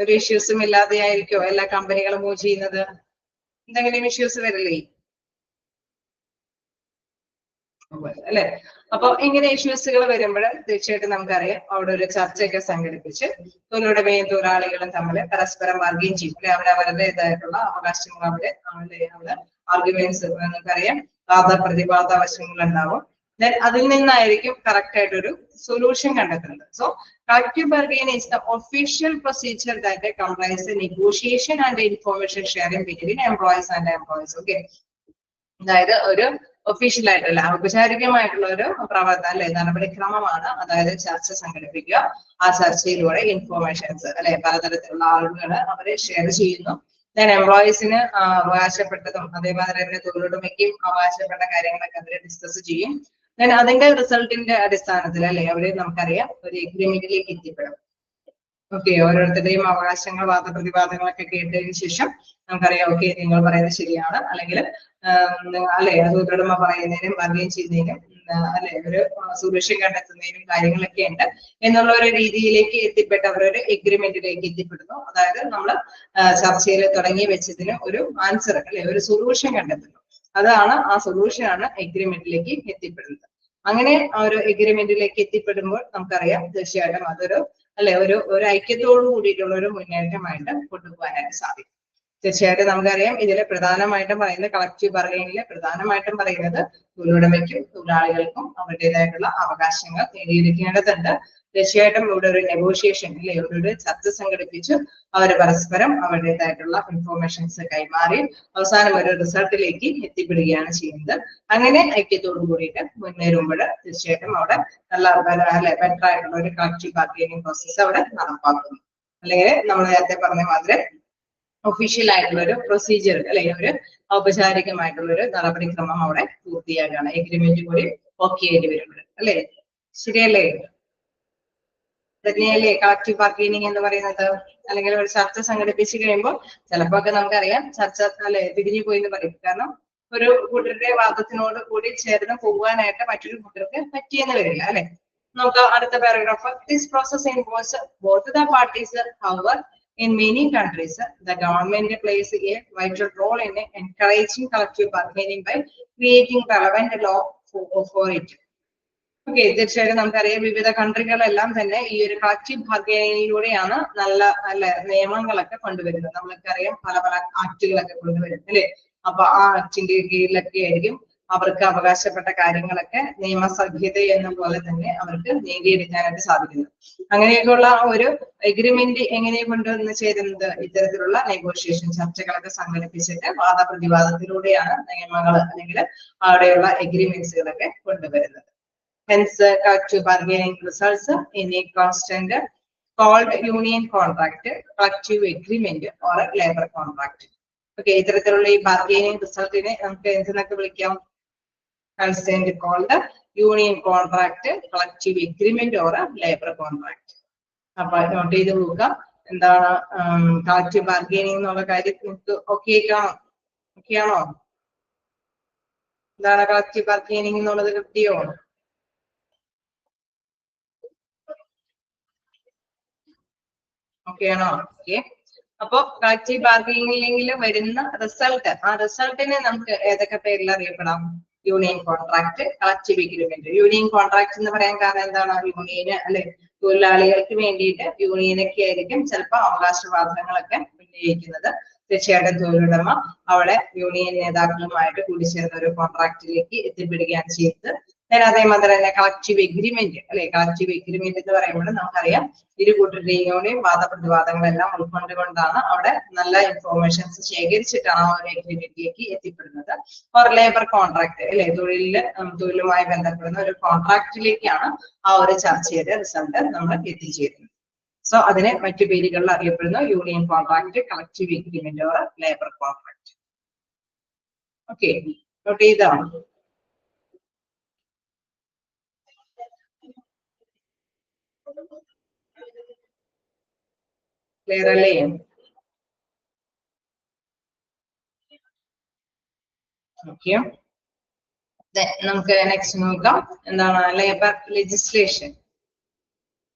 ഒരു ഇഷ്യൂസും ഇല്ലാതെയായിരിക്കോ എല്ലാ കമ്പനികളും മൂവ് ചെയ്യുന്നത്? എന്തെങ്കിലും ഇഷ്യൂസ് വരില്ലേ അല്ലെ? അപ്പൊ ഇങ്ങനെ ഇഷ്യൂസുകൾ വരുമ്പോൾ തീർച്ചയായിട്ടും നമുക്കറിയാം അവിടെ ഒരു ചർച്ചയൊക്കെ സംഘടിപ്പിച്ച് തൊഴിലുടമയും തൊഴിലാളികളും തമ്മിൽ പരസ്പരം ബാർഗെയിൻ ചെയ്യും അല്ലെ. അവരവരുടേതായിട്ടുള്ള അവകാശങ്ങൾ അവിടെ ആർഗ്യുമെന്റ്സ് നമുക്കറിയാം, വാദപ്രതിവാദ വശങ്ങൾ ഉണ്ടാവും. അതിൽ നിന്നായിരിക്കും കറക്റ്റ് ആയിട്ടൊരു സൊല്യൂഷൻ കണ്ടെത്തുന്നത്. So collective bargaining is the official procedure that comprises negotiation and information sharing between employees and employees. Okay, അതായത് ഒരു ഒഫീഷ്യൽ ആയിട്ടുള്ള ഔപചാരികമായിട്ടുള്ള ഒരു പ്രവർത്തനം അല്ലെ, നടപടിക്രമമാണ്. അതായത് ചർച്ച സംഘടിപ്പിക്കുക, ആ ചർച്ചയിലൂടെ ഇൻഫോർമേഷൻസ് അല്ലെ പലതരത്തിലുള്ള ആളുകൾ അവരെ ഷെയർ ചെയ്യുന്നു. ഞാൻ എംപ്ലോയീസിന് അവകാശപ്പെട്ടതും അതേമാതിരി തന്നെ തൊഴിലുടമയ്ക്കും അവകാശപ്പെട്ട കാര്യങ്ങളൊക്കെ അവരെ ഡിസ്കസ് ചെയ്യും. ഞാൻ അതിന്റെ റിസൾട്ടിന്റെ അടിസ്ഥാനത്തിൽ അല്ലെ അവിടെ നമുക്കറിയാം ഒരു എഗ്രിമെന്റിലേക്ക് എത്തിപ്പെടും. ഓക്കെ, ഓരോരുത്തരുടെയും അവകാശങ്ങൾ, വാദപ്രതിവാദങ്ങളൊക്കെ കേട്ടതിന് ശേഷം നമുക്കറിയാം ഓക്കെ നിങ്ങൾ പറയുന്നത് ശരിയാണ്, അല്ലെങ്കിൽ അല്ലെ തൊഴിലുടമ പറയുന്നതിനും ബാർഗെയിൻ ചെയ്യുന്നതിനും അല്ലെ ഒരു സൊല്യൂഷൻ കണ്ടെത്തുന്നതിനും കാര്യങ്ങളൊക്കെ ഉണ്ട് എന്നുള്ള ഒരു രീതിയിലേക്ക് എത്തിപ്പെട്ട് അവരൊരു എഗ്രിമെന്റിലേക്ക് എത്തിപ്പെടുന്നു. അതായത് നമ്മൾ ചർച്ചയിൽ തുടങ്ങി വെച്ചതിന് ഒരു ആൻസർ അല്ലെ ഒരു സൊല്യൂഷൻ കണ്ടെത്തുന്നു. അതാണ് ആ സൊല്യൂഷനാണ് എഗ്രിമെന്റിലേക്ക് എത്തിപ്പെടുന്നത്. അങ്ങനെ ആ ഒരു എഗ്രിമെന്റിലേക്ക് എത്തിപ്പെടുമ്പോൾ നമുക്കറിയാം തീർച്ചയായിട്ടും അതൊരു അല്ലെ ഒരു ഐക്യത്തോടു കൂടിയിട്ടുള്ള ഒരു മുന്നേറ്റമായിട്ട് കൊണ്ടുപോകാനായിട്ട് സാധിക്കും. തീർച്ചയായിട്ടും നമുക്കറിയാം ഇതിൽ പ്രധാനമായിട്ടും പറയുന്നത് കളക്റ്റീവ് ബാർഗെയിനിങ്ങിൽ പ്രധാനമായിട്ടും പറയുന്നത് തൊഴിലുടമയ്ക്കും തൊഴിലാളികൾക്കും അവരുടേതായിട്ടുള്ള അവകാശങ്ങൾ നേടിയെടുക്കേണ്ടതുണ്ട്. തീർച്ചയായിട്ടും ഇവിടെ ഒരു നെഗോഷിയേഷൻ അല്ലെ ഒരു ചർച്ച സംഘടിപ്പിച്ചു അവർ പരസ്പരം അവരുടേതായിട്ടുള്ള ഇൻഫോർമേഷൻസ് കൈമാറി അവസാനം ഒരു റിസൾട്ടിലേക്ക് എത്തിപ്പെടുകയാണ് ചെയ്യുന്നത്. അങ്ങനെ ഐക്യത്തോടു കൂടിയിട്ട് മുന്നേറുമ്പോൾ തീർച്ചയായിട്ടും അവിടെ നല്ല അല്ലെ ബെറ്റർ ആയിട്ടുള്ള ഒരു കളക്റ്റീവ് ബാർഗെയിനിങ് പ്രോസസ്സ് അവിടെ നടപ്പാക്കുന്നു. അല്ലെങ്കിൽ നമ്മൾ നേരത്തെ പറഞ്ഞ മാതിരി ഒഫീഷ്യൽ ആയിട്ടുള്ള ഒരു പ്രൊസീജിയർ അല്ലെ ഒരു ഔപചാരികമായിട്ടുള്ള ഒരു നടപടിക്രമം അവിടെ പൂർത്തിയാക്കുകയാണ്. എഗ്രിമെന്റ് കൂടി ഓക്കെ ആയിട്ട് വരുമ്പോൾ അല്ലെ, ശരിയല്ലേ? തന്നെയല്ലേ കളക്റ്റീവ് ബാർഗെയിനിങ് എന്ന് പറയുന്നത്? അല്ലെങ്കിൽ ഒരു ചർച്ച സംഘടിപ്പിച്ചു കഴിയുമ്പോൾ ചിലപ്പോ ഒക്കെ നമുക്കറിയാം ചർച്ച അല്ലെ തിരിഞ്ഞു പോയി എന്ന് പറയും. കാരണം ഒരു കൂട്ടരുടെ വാദത്തിനോട് കൂടി ചേർന്ന് പോകാനായിട്ട് മറ്റൊരു കൂട്ടർക്ക് പറ്റിയെന്ന് വരില്ല അല്ലെ. നമുക്ക് അടുത്ത paragraph. This process involves both the parties. However, in many countries, the government plays a vital role in encouraging collective bargaining by creating relevant law for it. Okay, തീർച്ചയായിട്ടും നമുക്കറിയാം വിവിധ കൺട്രികളെല്ലാം തന്നെ ഈ ഒരു കളക്റ്റീവ് ബാർഗെയിനിങ്ങിലൂടെയാണ് നല്ല നിയമങ്ങളൊക്കെ കൊണ്ടുവരുന്നത്. നമ്മൾക്കറിയാം പല ആക്ടുകളൊക്കെ കൊണ്ടുവരും അല്ലെ. അപ്പൊ ആ ആക്ടിന്റെ കീഴിലൊക്കെ ആയിരിക്കും അവർക്ക് അവകാശപ്പെട്ട കാര്യങ്ങളൊക്കെ നിയമസഭ്യത എന്ന പോലെ തന്നെ അവർക്ക് നേടിയെടുക്കാനായിട്ട് സാധിക്കുന്നത്. അങ്ങനെയൊക്കെയുള്ള ഒരു എഗ്രിമെന്റ് എങ്ങനെ കൊണ്ടുവന്ന് ചേരുന്നത്? ഇത്തരത്തിലുള്ള നെഗോഷിയേഷൻ ചർച്ചകളൊക്കെ സംഘടിപ്പിച്ചിട്ട് വാദപ്രതിവാദത്തിലൂടെയാണ് നിയമങ്ങൾ അല്ലെങ്കിൽ അവിടെയുള്ള എഗ്രിമെന്റ്സുകളൊക്കെ കൊണ്ടുവരുന്നത്. Hence, collective bargaining results in a constant called union contract, collective agreement or a labor contract. Okay, ഇത്തരത്തിലുള്ള ഈ ബാർഗൈനിങ് റിസൾട്ടിനെ നമുക്ക് എന്തിനൊക്കെ വിളിക്കാം? Concerned called union contract, collective agreement or a labor contract. അപ്പൊ നോട്ട് ചെയ്ത് നോക്കാം എന്താണ് കളക്റ്റീവ് ബാർഗൈനിങ് എന്നുള്ള കാര്യം നിങ്ങൾക്ക് ഓക്കെയാണോ? എന്താണ് കളക്റ്റീവ് ബാർഗൈനിങ് എന്നുള്ളത് കിട്ടിയോ? ഓക്കെയാണോ? ഓക്കെ. അപ്പൊ കളക്റ്റീവ് ബാർഗൈനിങ്ങിൽ വരുന്ന റിസൾട്ട്, ആ റിസൾട്ടിനെ നമുക്ക് ഏതൊക്കെ പേരിൽ അറിയപ്പെടാം? Union contract, collective agreement. Union contract എന്ന് പറയാൻ കാരണം എന്താണ്? യൂണിയന് അല്ലെ തൊഴിലാളികൾക്ക് വേണ്ടിയിട്ട് യൂണിയനൊക്കെ ആയിരിക്കും ചിലപ്പോൾ അവകാശവാദങ്ങളൊക്കെ ഉന്നയിക്കുന്നത്. തീർച്ചയായിട്ടും തൊഴിലുടമ അവിടെ യൂണിയൻ നേതാക്കളുമായിട്ട് കൂടിച്ചേർന്ന ഒരു കോൺട്രാക്റ്റിലേക്ക് എത്തിപ്പെടുകയാണ് ചെയ്തത്. അതേമാതിരി തന്നെ കളക്റ്റീവ് എഗ്രിമെന്റ് അല്ലെ, കളക്റ്റീവ് എഗ്രിമെന്റ് എന്ന് പറയുമ്പോൾ നമുക്കറിയാം ഇരു കൂട്ടരുടെയും വാദപ്രതിവാദങ്ങളെല്ലാം ഉൾക്കൊണ്ടുകൊണ്ടാണ് അവിടെ നല്ല ഇൻഫോർമേഷൻസ് ശേഖരിച്ചിട്ടാണ് ആ ഒരു എഗ്രിമെന്റിലേക്ക് എത്തിപ്പെടുന്നത്. ഓർ ലേബർ കോൺട്രാക്ട് അല്ലെ, തൊഴിലുമായി ബന്ധപ്പെടുന്ന ഒരു കോൺട്രാക്റ്റിലേക്കാണ് ആ ഒരു ചർച്ചയുടെ റിസൾട്ട് നമ്മൾ എത്തിച്ചേരുന്നത്. സോ അതിനെ മറ്റു പേരുകളിൽ അറിയപ്പെടുന്ന union contract, collective agreement or labour contract. Okay, note ചെയ്താണോ? ക്ലിയർ അല്ലേ? ഓക്കെ, നമുക്ക് നെക്സ്റ്റ് നോക്കാം എന്താണ് ലേബർ ലെജിസ്ലേഷൻ.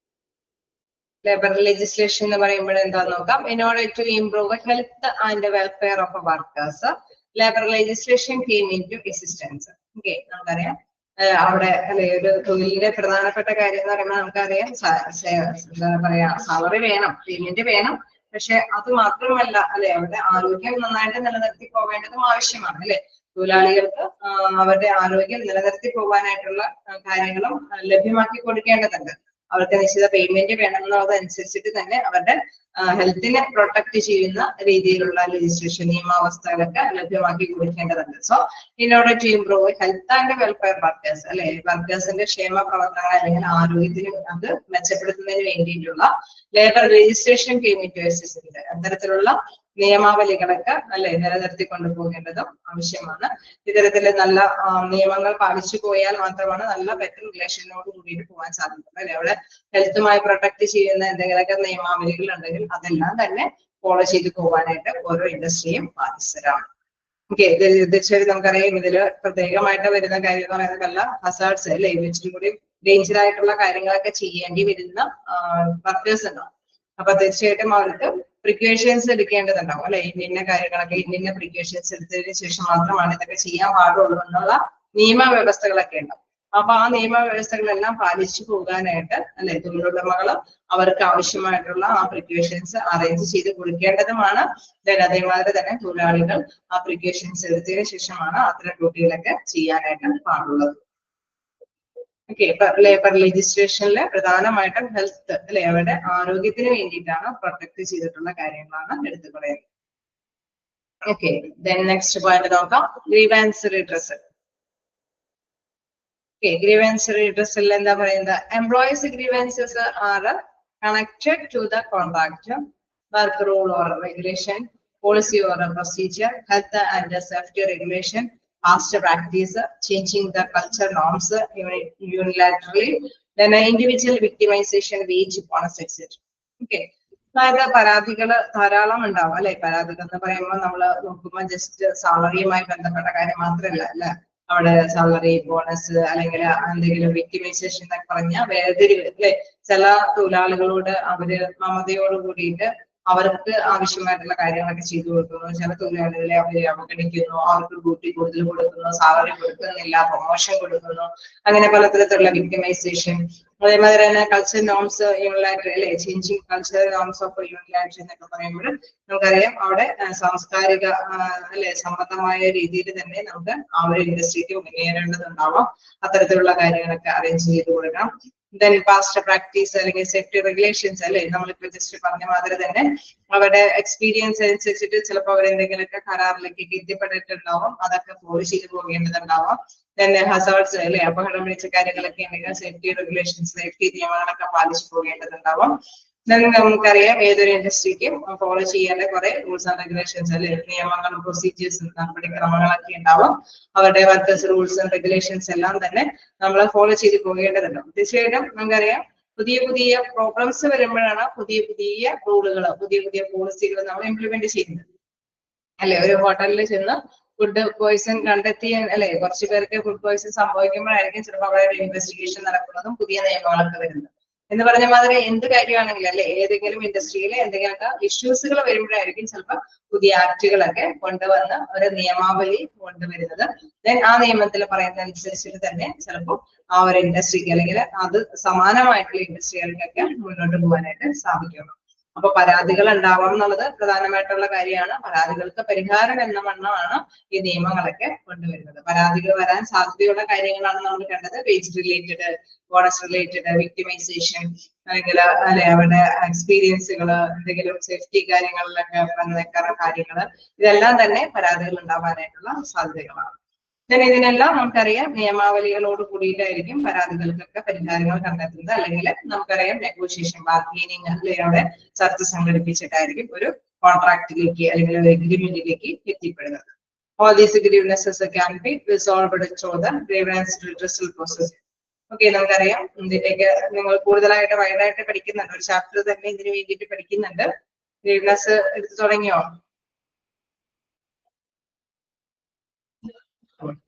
ലേബർ ലെജിസ്ലേഷൻ എന്ന് പറയുമ്പോൾ എന്താന്ന് നോക്കാം. In order to improve health and welfare of workers, labour legislation came into existence. Okay, നമുക്കറിയാം അവിടെ അല്ലെ ഒരു തൊഴിലിന്റെ പ്രധാനപ്പെട്ട കാര്യം എന്ന് പറയുമ്പോൾ നമുക്കറിയാം എന്താ പറയാ, സാലറി വേണം, പേയ്മെന്റ് വേണം. പക്ഷെ അത് മാത്രമല്ല അല്ലെ, അവിടെ ആരോഗ്യം നന്നായിട്ട് നിലനിർത്തി പോവേണ്ടതും ആവശ്യമാണ് അല്ലെ. തൊഴിലാളികൾക്ക് അവരുടെ ആരോഗ്യം നിലനിർത്തി പോകാനായിട്ടുള്ള കാര്യങ്ങളും ലഭ്യമാക്കി കൊടുക്കേണ്ടതുണ്ട്. അവർക്ക് നിശ്ചിത പേയ്മെന്റ് വേണമെന്നുള്ളതനുസരിച്ചിട്ട് തന്നെ അവരുടെ ഹെൽത്തിനെ പ്രൊട്ടക്ട് ചെയ്യുന്ന രീതിയിലുള്ള ലെജിസ്ലേഷൻ നിയമാവസ്ഥകളൊക്കെ ലഭ്യമാക്കി കൊടുക്കേണ്ടതുണ്ട്. So in order to improve health and welfare workers അല്ലെ, വർക്കേഴ്സിന്റെ ക്ഷേമ പ്രവർത്തനങ്ങൾ അല്ലെങ്കിൽ ആരോഗ്യത്തിന് അത് മെച്ചപ്പെടുത്തുന്നതിന് വേണ്ടിയിട്ടുള്ള labour legislation came into existence, അത്തരത്തിലുള്ള നിയമാവലികളൊക്കെ അല്ലെ നിലനിർത്തി കൊണ്ടുപോകേണ്ടതും ആവശ്യമാണ്. ഇത്തരത്തില് നല്ല നിയമങ്ങൾ പാലിച്ചു പോയാൽ മാത്രമാണ് നല്ല ബെറ്റർ റിലേഷനോട് കൂടിയിട്ട് പോകാൻ സാധിക്കുന്നത് അല്ലെ. അവിടെ ഹെൽത്തുമായി പ്രൊട്ടക്ട് ചെയ്യുന്ന എന്തെങ്കിലുമൊക്കെ നിയമാവലികൾ ഉണ്ടെങ്കിൽ അതെല്ലാം തന്നെ ഫോളോ ചെയ്ത് പോകാനായിട്ട് ഓരോ ഇൻഡസ്ട്രിയും ബാധ്യസ്ഥരാണ്. ഓക്കെ, തീർച്ചയായിട്ടും നമുക്കറിയാം ഇതില് പ്രത്യേകമായിട്ട് വരുന്ന കാര്യം എന്ന് പറയുന്നതല്ല ഹസാർഡ്സ് അല്ലെ, ഇച്ചിരി കൂടി ഡേഞ്ചർ ആയിട്ടുള്ള കാര്യങ്ങളൊക്കെ ചെയ്യേണ്ടി വരുന്ന വർക്കേഴ്സ് ഉണ്ടാവും. അപ്പൊ തീർച്ചയായിട്ടും അവർക്ക് പ്രിക്കോഷൻസ് എടുക്കേണ്ടതുണ്ടാവും അല്ലെ. ഇന്ന കാര്യങ്ങളൊക്കെ ഇന്ന പ്രിക്കോഷൻസ് എടുത്തതിന് ശേഷം മാത്രമാണ് ഇതൊക്കെ ചെയ്യാൻ പാടുള്ളൂ എന്നുള്ള നിയമവ്യവസ്ഥകളൊക്കെ ഉണ്ടാവും. അപ്പൊ ആ നിയമവ്യവസ്ഥകളെല്ലാം പാലിച്ചു പോകാനായിട്ട് അല്ലെ തൊഴിലുടമകള് അവർക്ക് ആവശ്യമായിട്ടുള്ള ആ പ്രിക്കോഷൻസ് അറേഞ്ച് ചെയ്ത് കൊടുക്കേണ്ടതുമാണ്. അതേമാതിരി തന്നെ തൊഴിലാളികൾ ആ പ്രിക്കോഷൻസ് എടുത്തതിന് ശേഷമാണ് അത്തരം ഡ്യൂട്ടികളൊക്കെ ചെയ്യാനായിട്ട് പാടുള്ളത്. ഓക്കെ, ലേബർ ലെജിസ്ലേഷനിൽ പ്രധാനമായിട്ടും ഹെൽത്ത് അല്ലെ അവരുടെ ആരോഗ്യത്തിന് വേണ്ടിയിട്ടാണ് പ്രൊട്ടക്ട് ചെയ്തിട്ടുള്ള കാര്യങ്ങളാണ് എടുത്തു പറയുന്നത്. ഓക്കെ, ദെൻ നെക്സ്റ്റ് പോയിന്റ് നോക്കാം, grievance redressal. Okay, grievance redressal എന്താ പറയുന്നത്? Employees grievances are connected to the contract, work rule or regulation, policy or a procedure, health and safety regulation, past practice, changing the culture norms unilaterally, then individual victimization, wage bonus, etc. Okay, അതായത് പരാതികള് ധാരാളം ഉണ്ടാവും അല്ലെ. പരാതികൾ എന്ന് പറയുമ്പോൾ നമ്മൾ നോക്കുമ്പോൾ ജസ്റ്റ് സാലറിയുമായി ബന്ധപ്പെട്ട കാര്യം മാത്രമല്ല അല്ലെ. അവിടെ സാലറി, ബോണസ് അല്ലെങ്കിൽ എന്തെങ്കിലും വിക്ടിമൈസേഷൻ എന്നൊക്കെ പറഞ്ഞ വേർതിരിവ് അല്ലെ. ചില തൊഴിലാളികളോട് അവര് മമതയോട് കൂടിയിട്ട് അവർക്ക് ആവശ്യമായിട്ടുള്ള കാര്യങ്ങളൊക്കെ ചെയ്തു കൊടുക്കുന്നു. ചില തൊഴിലാളികളെ അവര് അവഗണിക്കുന്നു, അവർക്ക് ഡ്യൂട്ടി കൂടുതൽ കൊടുക്കുന്നു, സാലറി കൊടുക്കുന്നില്ല, പ്രൊമോഷൻ കൊടുക്കുന്നു, അങ്ങനെ പലതരത്തിലുള്ള വിക്ടിമൈസേഷൻ. അതേമാതിരി തന്നെ കൾച്ചർ നോംസ് യൂണിലാറ്റർ അല്ലെ, ചേഞ്ചിങ് കൾച്ചറൽ നോംസ് ഓഫ് യൂണിലാറ്റർ എന്നൊക്കെ പറയുമ്പോൾ നമുക്കറിയാം അവിടെ സാംസ്കാരിക അല്ലെ സംബന്ധമായ രീതിയിൽ തന്നെ നമുക്ക് ആ ഒരു ഇൻഡസ്ട്രിക്ക് മുന്നേറേണ്ടതുണ്ടാവാം. അത്തരത്തിലുള്ള കാര്യങ്ങളൊക്കെ അറേഞ്ച് ചെയ്ത് കൊടുക്കണം. ദെൻ പാസ്റ്റ് പ്രാക്ടീസ് അല്ലെങ്കിൽ സേഫ്റ്റി റെഗുലേഷൻസ് അല്ലെ, നമ്മളിപ്പോ ജസ്റ്റ് പറഞ്ഞ മാതിരി തന്നെ അവരുടെ എക്സ്പീരിയൻസ് അനുസരിച്ചിട്ട് ചിലപ്പോൾ അവരെന്തെങ്കിലുമൊക്കെ കരാറിലേക്ക് എത്തിപ്പെട്ടിട്ടുണ്ടാവും, അതൊക്കെ ഫോളോ ചെയ്ത് പോകേണ്ടതുണ്ടാവാം. ദെൻ ഹസാർഡ്സ് അല്ലെ, അപകടം പിടിച്ച കാര്യങ്ങളൊക്കെ ഉണ്ടെങ്കിൽ സേഫ്റ്റി റെഗുലേഷൻസ്, സേഫ്റ്റി നിയമങ്ങളൊക്കെ പാലിച്ചു പോകേണ്ടതുണ്ടാവാം. നമുക്കറിയാം ഏതൊരു ഇൻഡസ്ട്രിക്കും ഫോളോ ചെയ്യേണ്ട കുറെ റൂൾസ് ആൻഡ് റെഗുലേഷൻസ് അല്ലെ, നിയമങ്ങളും പ്രൊസീജിയേഴ്സും നടപടിക്രമങ്ങളൊക്കെ ഉണ്ടാവും. അവരുടെ വർക്കേഴ്സ് റൂൾസ് ആൻഡ് റെഗുലേഷൻസ് എല്ലാം തന്നെ നമ്മൾ ഫോളോ ചെയ്ത് പോകേണ്ടതുണ്ട്. തീർച്ചയായിട്ടും നമുക്കറിയാം പുതിയ പുതിയ പ്രോബ്ലംസ് വരുമ്പോഴാണ് പുതിയ പുതിയ റൂളുകൾ, പുതിയ പുതിയ പോളിസികൾ നമ്മൾ ഇംപ്ലിമെന്റ് ചെയ്യുന്നത് അല്ലെ. ഒരു ഹോട്ടലിൽ ചെന്ന് ഫുഡ് പോയിസൺ കണ്ടെത്തി അല്ലെ, കുറച്ചു പേർക്ക് ഫുഡ് പോയിസൺ സംഭവിക്കുമ്പോഴായിരിക്കും ചിലപ്പോൾ അവരുടെ ഇൻവെസ്റ്റിഗേഷൻ നടക്കുന്നതും പുതിയ നിയമങ്ങളൊക്കെ വരുന്നത്. എന്ന് പറഞ്ഞ മാതിരി എന്ത് കാര്യമാണെങ്കിലും അല്ലെ, ഏതെങ്കിലും ഇൻഡസ്ട്രിയിൽ എന്തെങ്കിലുമൊക്കെ ഇഷ്യൂസുകൾ വരുമ്പോഴായിരിക്കും ചിലപ്പോൾ പുതിയ ആക്ടുകളൊക്കെ കൊണ്ടുവന്ന് ഒരു നിയമാവലി കൊണ്ടുവരുന്നത്. ദെൻ ആ നിയമത്തിൽ പറയുന്ന അനുസരിച്ചിട്ട് തന്നെ ചിലപ്പോൾ ആ ഒരു ഇൻഡസ്ട്രിക്ക് അല്ലെങ്കിൽ അത് സമാനമായിട്ടുള്ള ഇൻഡസ്ട്രികൾക്കൊക്കെ മുന്നോട്ട് പോകാനായിട്ട് സാധിക്കണം. അപ്പൊ പരാതികൾ ഉണ്ടാവാം എന്നുള്ളത് പ്രധാനമായിട്ടുള്ള കാര്യമാണ്. പരാതികൾക്ക് പരിഹാരം എന്ന വണ്ണമാണ് ഈ നിയമങ്ങളൊക്കെ കൊണ്ടുവരുന്നത്. പരാതികൾ വരാൻ സാധ്യതയുള്ള കാര്യങ്ങളാണ് നമ്മൾ കണ്ടത്. Wage related, bonus related, victimisation, അല്ലെങ്കിൽ അല്ലെ അവരുടെ എക്സ്പീരിയൻസുകൾ, എന്തെങ്കിലും സേഫ്റ്റി കാര്യങ്ങളിലൊക്കെ വന്നേക്കാറുള്ള കാര്യങ്ങൾ, ഇതെല്ലാം തന്നെ പരാതികൾ ഉണ്ടാവാനായിട്ടുള്ള സാധ്യതകളാണ്. ഇതിനെല്ലാം നമുക്കറിയാം നിയമാവലികളോട് കൂടിയിട്ടായിരിക്കും പരാതികൾക്കൊക്കെ പരിഹാരങ്ങൾ കണ്ടെത്തുന്നത്. അല്ലെങ്കിൽ നമുക്കറിയാം നെഗോഷിയേഷൻ, ബാർഗെയിനിങ് അവിടെ ചർച്ച സംഘടിപ്പിച്ചിട്ടായിരിക്കും ഒരു കോൺട്രാക്റ്റിലേക്ക് അല്ലെങ്കിൽ ഒരു എഗ്രിമെന്റിലേക്ക് എത്തിപ്പെടുന്നത്. All these grievances can be resolved through the grievance redressal process. Okay, നമുക്കറിയാം ഇതിലേക്ക് നിങ്ങൾ കൂടുതലായിട്ട് വൈഡായിട്ട് പഠിക്കുന്നുണ്ട്. ഒരു ചാപ്റ്റർ തന്നെ ഇതിനു വേണ്ടിയിട്ട് പഠിക്കുന്നുണ്ട്. ഗ്രീവൻസ് എടുത്തു തുടങ്ങിയോ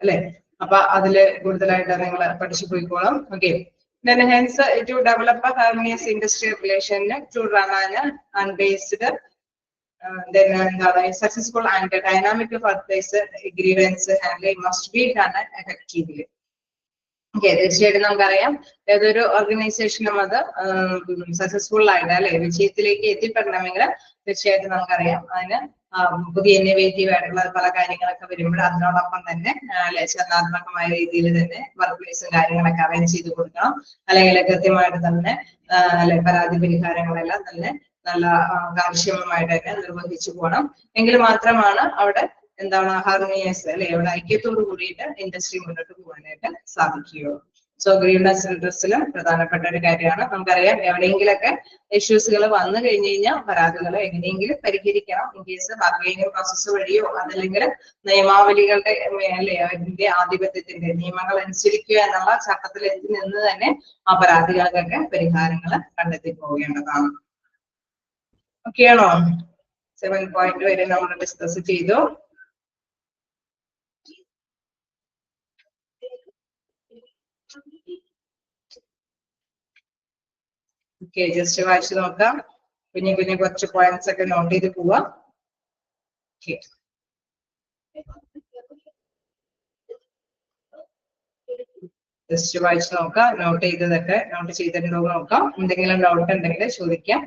അല്ലെ? അപ്പൊ അതില് കൂടുതലായിട്ട് നിങ്ങൾ പഠിച്ചു പോയിക്കോളാം. Okay, then hence to develop a harmonious industrial relation to run an unbased then successful and dynamic workplace grievance handling must be done effectively. Okay, തീർച്ചയായിട്ടും നമുക്കറിയാം ഏതൊരു ഓർഗനൈസേഷനും അത് സക്സസ്ഫുൾ ആയിട്ട് അല്ലെ വിജയത്തിലേക്ക് എത്തിപ്പെടണമെങ്കിൽ തീർച്ചയായിട്ടും നമുക്കറിയാം അതിന് പുതിയ ഇന്നോവേറ്റീവ് ആയിട്ടുള്ള പല കാര്യങ്ങളൊക്കെ വരുമ്പോൾ അതിനോടൊപ്പം തന്നെ അല്ലെ ചലനാത്മകമായ രീതിയിൽ തന്നെ വർക്ക് പ്ലേസും കാര്യങ്ങളൊക്കെ അറേഞ്ച് ചെയ്ത് കൊടുക്കണം. അല്ലെങ്കിൽ കൃത്യമായിട്ട് തന്നെ അല്ലെ പരാതി പരിഹാരങ്ങളെല്ലാം തന്നെ നല്ല കാര്യക്ഷമമായിട്ട് തന്നെ നിർവഹിച്ചു പോകണം. എങ്കിൽ മാത്രമാണ് അവിടെ എന്താണ് ഹാർമോണിയസ് അല്ലെ അവിടെ ഐക്യത്തോട് കൂടിയിട്ട് ഇൻഡസ്ട്രി മുന്നോട്ട് പോകാനായിട്ട് സാധിക്കുകയുള്ളൂ. സോ ഗ്രീവൻസ് റിഡ്രസ്സിലും പ്രധാനപ്പെട്ട ഒരു കാര്യമാണ്. നമുക്കറിയാം എവിടെയെങ്കിലൊക്കെ ഇഷ്യൂസുകൾ വന്നു കഴിഞ്ഞു കഴിഞ്ഞാൽ പരാതികൾ എങ്ങനെയെങ്കിലും പരിഹരിക്കണം. ഇൻ കേസ് ബാർഗെയിനിങ് പ്രോസസ്സ് വഴിയോ അതല്ലെങ്കിൽ നിയമാവലികളുടെ അല്ലെ അതിന്റെ ആധിപത്യത്തിന്റെ നിയമങ്ങൾ അനുസരിക്കുക എന്നുള്ള ചട്ടത്തിൽ എത്തി നിന്ന് തന്നെ ആ പരാതികൾക്കൊക്കെ പരിഹാരങ്ങൾ കണ്ടെത്തി പോകേണ്ടതാണ്. ഓക്കെയാണോ? 7 പോയിന്റ് വരെ നമ്മൾ ഡിസ്കസ് ചെയ്തു. ഓക്കെ, ജസ്റ്റ് വായിച്ചു നോക്കാം. കുഞ്ഞു കുറച്ച് പോയിന്റ്സ് ഒക്കെ നോട്ട് ചെയ്ത് പോവാം. ജസ്റ്റ് വായിച്ചു നോക്കാം. നോട്ട് ചെയ്തതൊക്കെ നോട്ട് ചെയ്തിട്ടുണ്ടോ നോക്കാം. എന്തെങ്കിലും ഡൗട്ട് ഉണ്ടെങ്കിൽ ചോദിക്കാം.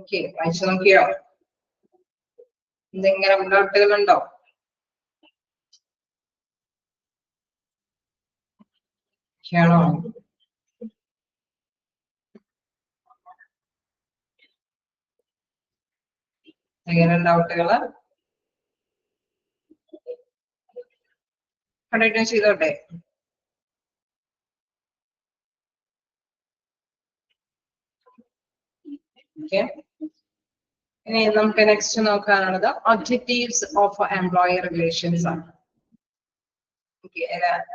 ഓക്കെ, വായിച്ചു നോക്കിയോ? എന്തെങ്കിലും ഡൗട്ടുകളുണ്ടോ? ആണോ? എന്തെങ്കിലും ഡൗട്ടുകള് കണ്ടിന്യൂ ചെയ്തോട്ടെ? ഓക്കെ, ഇനി നമുക്ക് നെക്സ്റ്റ് നോക്കാനുള്ളത് ഒബ്ജക്റ്റീവ്സ് ഓഫ് എംപ്ലോയർ റിലേഷൻസ് ആണ്. ഓക്കെ,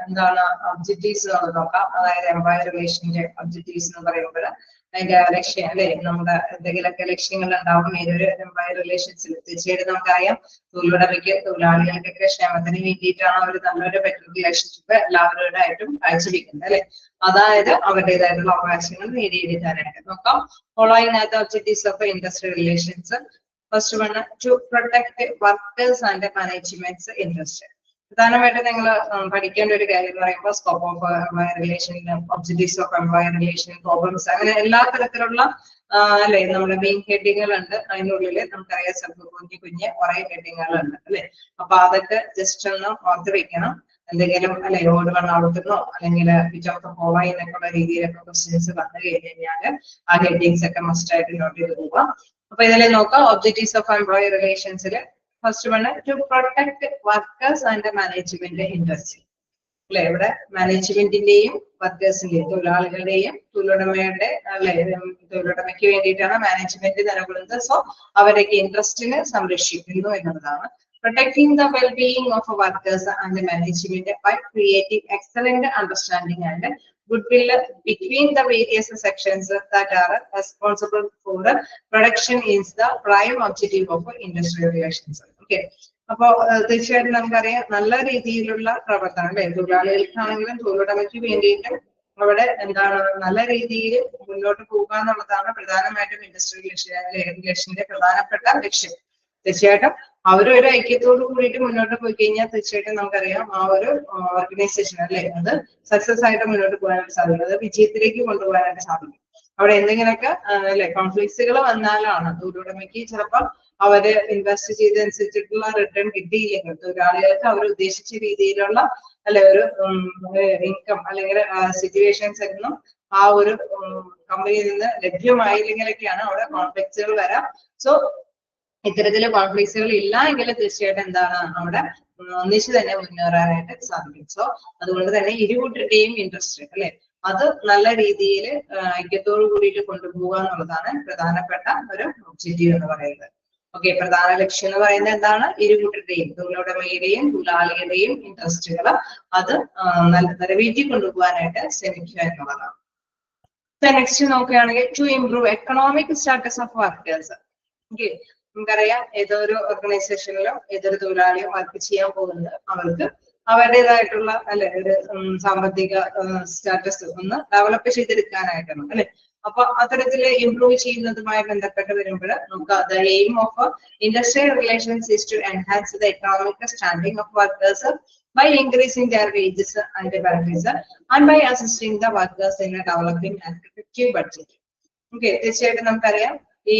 എന്താണ് ഒബ്ജക്റ്റീവ്സ് എന്നുള്ളത് നോക്കാം. അതായത് എംപ്ലോയർ റിലേഷന്റെ ഒബ്ജക്റ്റീവ്സ് എന്ന് പറയുമ്പോൾ അതിന്റെ ലക്ഷ്യം അല്ലെ, നമ്മുടെ എന്തെങ്കിലുമൊക്കെ ലക്ഷ്യങ്ങൾ ഉണ്ടാവും ഏതൊരു എംപ്ലോയർ റിലേഷൻസിൽ. തീർച്ചയായിട്ടും നമുക്കറിയാം തൊഴിലുടമയ്ക്ക് തൊഴിലാളികൾക്കൊക്കെ ക്ഷേമത്തിന് വേണ്ടിയിട്ടാണ് അവർ നല്ലൊരു ബെറ്റർ റിലേഷൻഷിപ്പ് എല്ലാവരുമായിട്ടും കാഴ്ചവെക്കുന്നത് അല്ലെ. അതായത് അവരുടേതായിട്ടുള്ള അവകാശങ്ങൾ നേടിയെടുക്കാനായിട്ട് നോക്കാം. Following are the objectives of industrial relations. First one, to protect workers and managements interest. പ്രധാനമായിട്ടും നിങ്ങൾ പഠിക്കേണ്ട ഒരു കാര്യം എന്ന് പറയുമ്പോൾ scope of employer relation, objectives of employer relation, problems, അങ്ങനെ എല്ലാ തരത്തിലുള്ള അല്ലെ നമ്മുടെ മെയിൻ ഹെഡിങ്ങുകളുണ്ട്. അതിനുള്ളിൽ നമുക്കറിയാം കുഞ്ഞു കുഞ്ഞ് കുറെ ഹെഡിങ്ങുകളുണ്ട് അല്ലെ. അപ്പൊ അതൊക്കെ ജസ്റ്റ് ഒന്ന് ഓർത്ത് വെക്കണം. എന്തെങ്കിലും അല്ലെ ഓട് വണ്ണാവുന്നോ അല്ലെങ്കിൽ വിച്ച് ഓഫ് ദ ഫോളോയിങ് എന്നൊക്കെയുള്ള രീതിയിലൊക്കെ ക്വസ്റ്റ്യൻസ് വന്നു കഴിഞ്ഞാൽ ആ ഹെഡിങ്സ് ഒക്കെ മസ്റ്റ് ആയിട്ട് നോട്ട് ചെയ്ത് പോവാം. അപ്പൊ ഇതിൽ നോക്കാം ഒബ്ജക്റ്റീവ്സ് ഓഫ് എംപ്ലോയർ റിലേഷൻസിൽ first one, to protect workers and management interest അല്ലെ. ഇവിടെ മാനേജ്മെന്റിന്റെയും വർക്കേഴ്സിന്റെയും തൊഴിലാളികളുടെയും തൊഴിലുടമയുടെ അല്ലെ തൊഴിലുടമയ്ക്ക് വേണ്ടിയിട്ടാണ് മാനേജ്മെന്റ് നിലകൊള്ളുന്നത്. സോ അവരുടെ ഇൻട്രസ്റ്റിന് സംരക്ഷിക്കുന്നു എന്നുള്ളതാണ്. Protecting the wellbeing of workers and management by creating excellent understanding and goodwill between the various sections that are responsible for the production is the prime objective of industrial relations. Okay, അപ്പൊ തീർച്ചയായിട്ടും നമുക്കറിയാം നല്ല രീതിയിലുള്ള പ്രവർത്തനം അല്ലെ തൊഴിലാളികൾക്കാണെങ്കിലും തൊഴിലുടമയ്ക്ക് വേണ്ടിയിട്ടും അവിടെ എന്താണ് നല്ല രീതിയിൽ മുന്നോട്ട് പോകുക എന്നുള്ളതാണ് പ്രധാനമായിട്ടും ഇൻഡസ്ട്രിയൽ റിലേഷന്റെ പ്രധാനപ്പെട്ട ലക്ഷ്യം. തീർച്ചയായിട്ടും അവരൊരു ഐക്യത്തോട് കൂടിയിട്ട് മുന്നോട്ട് പോയി കഴിഞ്ഞാൽ തീർച്ചയായിട്ടും നമുക്കറിയാം ആ ഒരു ഓർഗനൈസേഷൻ അല്ലെ അത് സക്സസ് ആയിട്ട് മുന്നോട്ട് പോകാനായിട്ട് സാധിക്കും, അത് വിജയത്തിലേക്ക് കൊണ്ടുപോകാനായിട്ട് സാധിക്കും. അവിടെ എന്തെങ്കിലുമൊക്കെ അല്ലെ കോൺഫ്ലിക്ട്സുകൾ വന്നാലാണ് തൊഴിലുടമയ്ക്ക് ചിലപ്പോൾ അവര് ഇൻവെസ്റ്റ് ചെയ്തനുസരിച്ചിട്ടുള്ള റിട്ടേൺ കിട്ടിയില്ലെങ്കിൽ തൊഴിലാളികൾക്ക് അവർ ഉദ്ദേശിച്ച രീതിയിലുള്ള അല്ലെ ഒരു ഇൻകം അല്ലെങ്കിൽ സിറ്റുവേഷൻസ് ഒന്നും ആ ഒരു കമ്പനിയിൽ നിന്ന് ലഭ്യമായില്ലെങ്കിലൊക്കെയാണ് അവിടെ കോൺഫ്ലിക്ട്സുകൾ വരാം. സോ ഇത്തരത്തിലെ കോൺഫ്ലിക്ട്സുകൾ ഇല്ല എങ്കിൽ തീർച്ചയായിട്ടും എന്താണ് അവിടെ ഒന്നിച്ച് തന്നെ മുന്നേറാനായിട്ട് സാധിക്കും. സോ അതുകൊണ്ട് തന്നെ ഇരുകൂട്ടരുടെയും ഇൻട്രസ്റ്റ് അല്ലെ അത് നല്ല രീതിയിൽ ഐക്യത്തോടു കൂടിയിട്ട് കൊണ്ടുപോകുക എന്നുള്ളതാണ് പ്രധാനപ്പെട്ട ഒരു ഒബ്ജക്റ്റീവ് എന്ന് പറയുന്നത്. ഓക്കെ, പ്രധാന ലക്ഷ്യം എന്ന് പറയുന്നത് എന്താണ്? ഇരുകൂട്ടരുടെയും തൊഴിലുടമയുടെയും തൊഴിലാളികളുടെയും ഇൻട്രസ്റ്റുകൾ അത് നിറവേറ്റി കൊണ്ടുപോകാനായിട്ട് ശ്രമിക്കുക എന്നുള്ളതാണ്. നെക്സ്റ്റ് നോക്കുകയാണെങ്കിൽ to improve economic status of workers. Okay, നമുക്കറിയാം ഏതൊരു ഓർഗനൈസേഷനിലോ ഏതൊരു തൊഴിലാളിയോ വർക്ക് ചെയ്യാൻ പോകുന്നത് അവർക്ക് അവരുടേതായിട്ടുള്ള അല്ലെ ഒരു സാമ്പത്തിക സ്റ്റാറ്റസ് ഒന്ന് ഡെവലപ്പ് ചെയ്തെടുക്കാനായിട്ടാണ് അല്ലെ. അപ്പൊ അത്തരത്തില് ഇംപ്രൂവ് ചെയ്യുന്നതുമായി ബന്ധപ്പെട്ട് വരുമ്പോൾ നമുക്ക് the aim of industrial relations is to enhance the economic standing of workers by increasing their wages and benefits and by assisting the workers in developing an effective budget. Okay, തീർച്ചയായിട്ടും നമുക്കറിയാം ഈ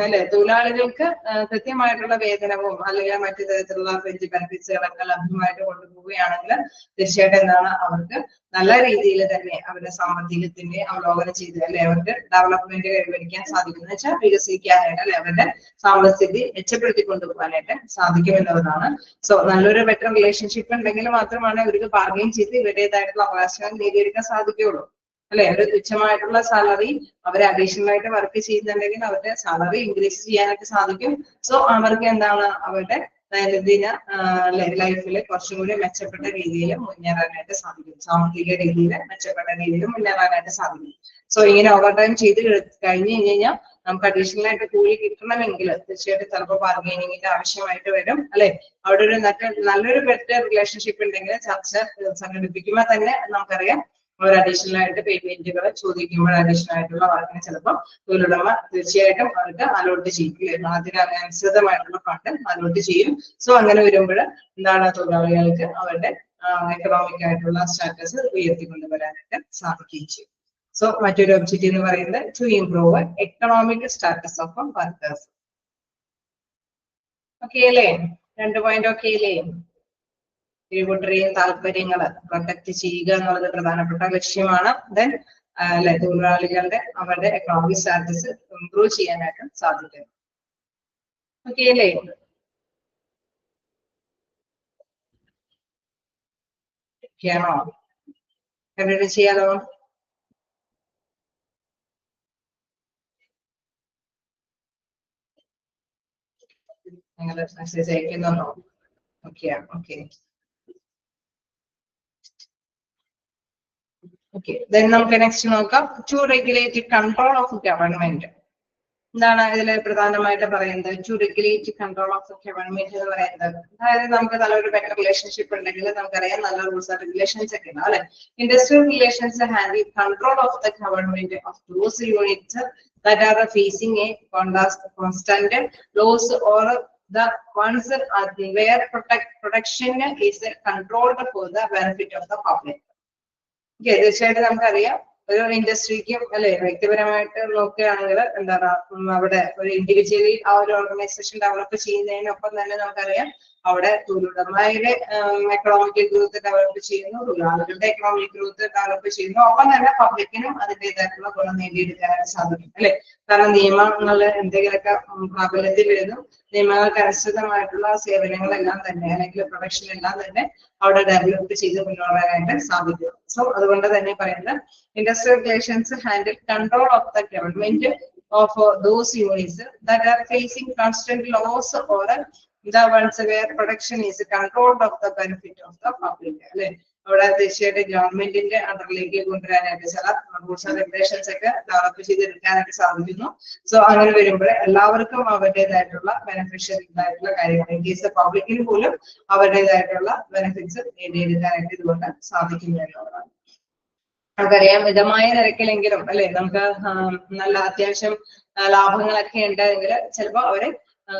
അല്ലെ തൊഴിലാളികൾക്ക് കൃത്യമായിട്ടുള്ള വേതനവും അല്ലെങ്കിൽ മറ്റു തരത്തിലുള്ള ബെനിഫിറ്റ്സുകളൊക്കെ ലഭ്യമായിട്ട് കൊണ്ടുപോവുകയാണെങ്കിൽ തീർച്ചയായിട്ടും എന്താണ് അവർക്ക് നല്ല രീതിയിൽ തന്നെ അവരുടെ സാമ്പത്തികത്തിന്റെ അവലോകനം ചെയ്ത് അല്ലെ അവർക്ക് ഡെവലപ്മെന്റ് കൈവരിക്കാൻ സാധിക്കുന്ന വെച്ചാൽ വികസിക്കാനായിട്ട് അല്ലെ അവരുടെ സാമ്പത്തികസ്ഥിതി മെച്ചപ്പെടുത്തി കൊണ്ടുപോകാനായിട്ട് സാധിക്കും എന്നുള്ളതാണ്. സോ നല്ലൊരു ബെറ്റർ റിലേഷൻഷിപ്പ് ഉണ്ടെങ്കിൽ മാത്രമാണ് ഇവർക്ക് ബാർഗെയിൻ ചെയ്ത് ഇവരുടേതായിട്ടുള്ള അവകാശങ്ങൾ നേടിയെടുക്കാൻ സാധിക്കുകയുള്ളൂ അല്ലെ. ഒരു തുച്ഛമായിട്ടുള്ള സാലറി അവർ അഡീഷണൽ ആയിട്ട് വർക്ക് ചെയ്യുന്നുണ്ടെങ്കിൽ അവരുടെ സാലറി ഇൻക്രീസ് ചെയ്യാനായിട്ട് സാധിക്കും. സോ അവർക്ക് എന്താണ് അവരുടെ ദൈനംദിന ലൈഫിൽ കുറച്ചും കൂടി മെച്ചപ്പെട്ട രീതിയിൽ മുന്നേറാനായിട്ട് സാധിക്കും, സാമ്പത്തിക രീതിയിൽ മെച്ചപ്പെട്ട രീതിയിൽ മുന്നേറാനായിട്ട് സാധിക്കും. സോ ഇങ്ങനെ ഓവർ ടൈം ചെയ്ത് കഴിഞ്ഞു കഴിഞ്ഞാൽ നമുക്ക് അഡീഷണൽ ആയിട്ട് കൂലി കിട്ടണമെങ്കിൽ തീർച്ചയായിട്ടും ചിലപ്പോൾ ബാർഗെയിനിങ്ങിന്റെ ആവശ്യമായിട്ട് വരും അല്ലെ. അവിടെ ഒരു നല്ലൊരു ബെറ്റർ റിലേഷൻഷിപ്പ് ഉണ്ടെങ്കിൽ ചർച്ച സംഘടിപ്പിക്കുമ്പോൾ തന്നെ നമുക്കറിയാം അവർ അഡീഷണൽ ആയിട്ട് പേയ്മെന്റുകൾ ചോദിക്കുമ്പോൾ അഡീഷണൽ ആയിട്ടുള്ള വർക്കിന് ചിലപ്പോൾ തൊഴിലുടമ തീർച്ചയായിട്ടും അവർക്ക് അലോട്ട് ചെയ്യും, അതിനനുസൃതമായിട്ടുള്ള ഫണ്ട് അലോട്ട് ചെയ്യും. സോ അങ്ങനെ വരുമ്പോൾ എന്താണ് തൊഴിലാളികൾക്ക് അവരുടെ എക്കണോമിക് ആയിട്ടുള്ള സ്റ്റാറ്റസ് ഉയർത്തിക്കൊണ്ടുവരാനായിട്ട് സാധിക്കുകയും ചെയ്യും. സോ മറ്റൊരു ഒബ്ജക്റ്റീവ് എന്ന് പറയുന്നത് to improve economic status of workers. Okay അല്ലേ? 2 പോയിന്റ് ഓക്കെ അല്ലേ? ഇരുകൂട്ടരെയും താല്പര്യങ്ങൾ പ്രൊട്ടക്ട് ചെയ്യുക എന്നുള്ളത് പ്രധാനപ്പെട്ട ലക്ഷ്യമാണ്. ദെൻ തൊഴിലാളികളുടെ അവരുടെ എക്കണോമിക് സ്റ്റാറ്റസ് ഇംപ്രൂവ് ചെയ്യാനായിട്ട് സാധിക്കും. ഓക്കെ അല്ലേ? ണോ കണ്ടിട്ട് ചെയ്യാലോ? നിങ്ങൾ മെസ്സേജ് അയക്കുന്നുണ്ടോ? Okay okay okay. ദെൻ നമുക്ക് നെക്സ്റ്റ് നോക്കാം. To regulate control of government. എന്താണ് ഇതിൽ പ്രധാനമായിട്ട് പറയുന്നത്? To regulate control of government എന്ന് പറയുന്നത്, അതായത് നമുക്ക് നല്ലൊരു ബെറ്റർ റിലേഷൻഷിപ്പ് ഉണ്ടെങ്കിൽ നമുക്കറിയാം നല്ല റൂൾസ് ആൻഡ് റെഗുലേഷൻസ് ഒക്കെ ഉണ്ട് അല്ലെ. Industrial relations handle control of the government of those units that are facing a constant loss or the ones where protection is controlled for the benefit of the public. Okay, തീർച്ചയായിട്ടും നമുക്കറിയാം ഒരു ഇൻഡസ്ട്രിക്കും അല്ലെ വ്യക്തിപരമായിട്ട് നോക്കുകയാണെങ്കിൽ എന്താ പറയുക, അവിടെ ഒരു ഇൻഡിവിജ്വലി ആ ഒരു ഓർഗനൈസേഷൻ ഡെവലപ്പ് ചെയ്യുന്നതിനൊപ്പം തന്നെ നമുക്കറിയാം അവിടെ തൊഴിലുടമയുടെ എക്കണോമിക് ഗ്രോത്ത് ഡെവലപ്പ് ചെയ്യുന്നു, തൊഴിലാളികളുടെ എക്കണോമിക് ഗ്രോത്ത് ഡെവലപ്പ് ചെയ്യുന്നു, ഒപ്പം തന്നെ പബ്ലിക്കിനും അതിൻ്റെതായിട്ടുള്ള ഗുണം നേടിയെടുക്കാനായിട്ട് സാധിക്കും അല്ലെ. കാരണം നിയമങ്ങൾ എന്തെങ്കിലുമൊക്കെ പ്രാബല്യത്തിൽ വരുന്നു, നിയമങ്ങൾക്ക് അനുസൃതമായിട്ടുള്ള സേവനങ്ങളെല്ലാം തന്നെ അല്ലെങ്കിൽ പ്രൊഡക്ഷൻ എല്ലാം തന്നെ അവിടെ ഡെവലപ്പ് ചെയ്ത് മുന്നോട്ടാനായിട്ട് സാധിക്കും. സോ അതുകൊണ്ട് തന്നെ പറയുന്നത് industrial relations handle control of the government of those units that are facing constant loss or the ones where production is controlled of the benefit of the public അല്ലെ. അവിടെ തീർച്ചയായിട്ടും ഗവൺമെന്റിന്റെ അണ്ടറിലേക്ക് കൊണ്ടുവരാനായിട്ട് ചില റൂൾസ് ആൻഡ് റെഗുലേഷൻസ് ഒക്കെ ഡെവലപ്പ് ചെയ്തെടുക്കാനായിട്ട് സാധിക്കുന്നു. സോ അങ്ങനെ വരുമ്പോൾ എല്ലാവർക്കും അവരുടേതായിട്ടുള്ള ബെനിഫിഷ്യൽ ആയിട്ടുള്ള കാര്യങ്ങൾ, ഇൻ കേസ് പബ്ലിക്കിന് പോലും അവരുടേതായിട്ടുള്ള ബെനിഫിറ്റ്സ് നേടിയെടുക്കാനായിട്ട് ഇതുകൊണ്ട് സാധിക്കുന്നു എന്നുള്ളതാണ്. നമുക്കറിയാം മിതമായ നിരക്കിലെങ്കിലും അല്ലെ നമുക്ക് നല്ല അത്യാവശ്യം ലാഭങ്ങളൊക്കെ ഉണ്ടെങ്കിൽ ചിലപ്പോൾ അവര്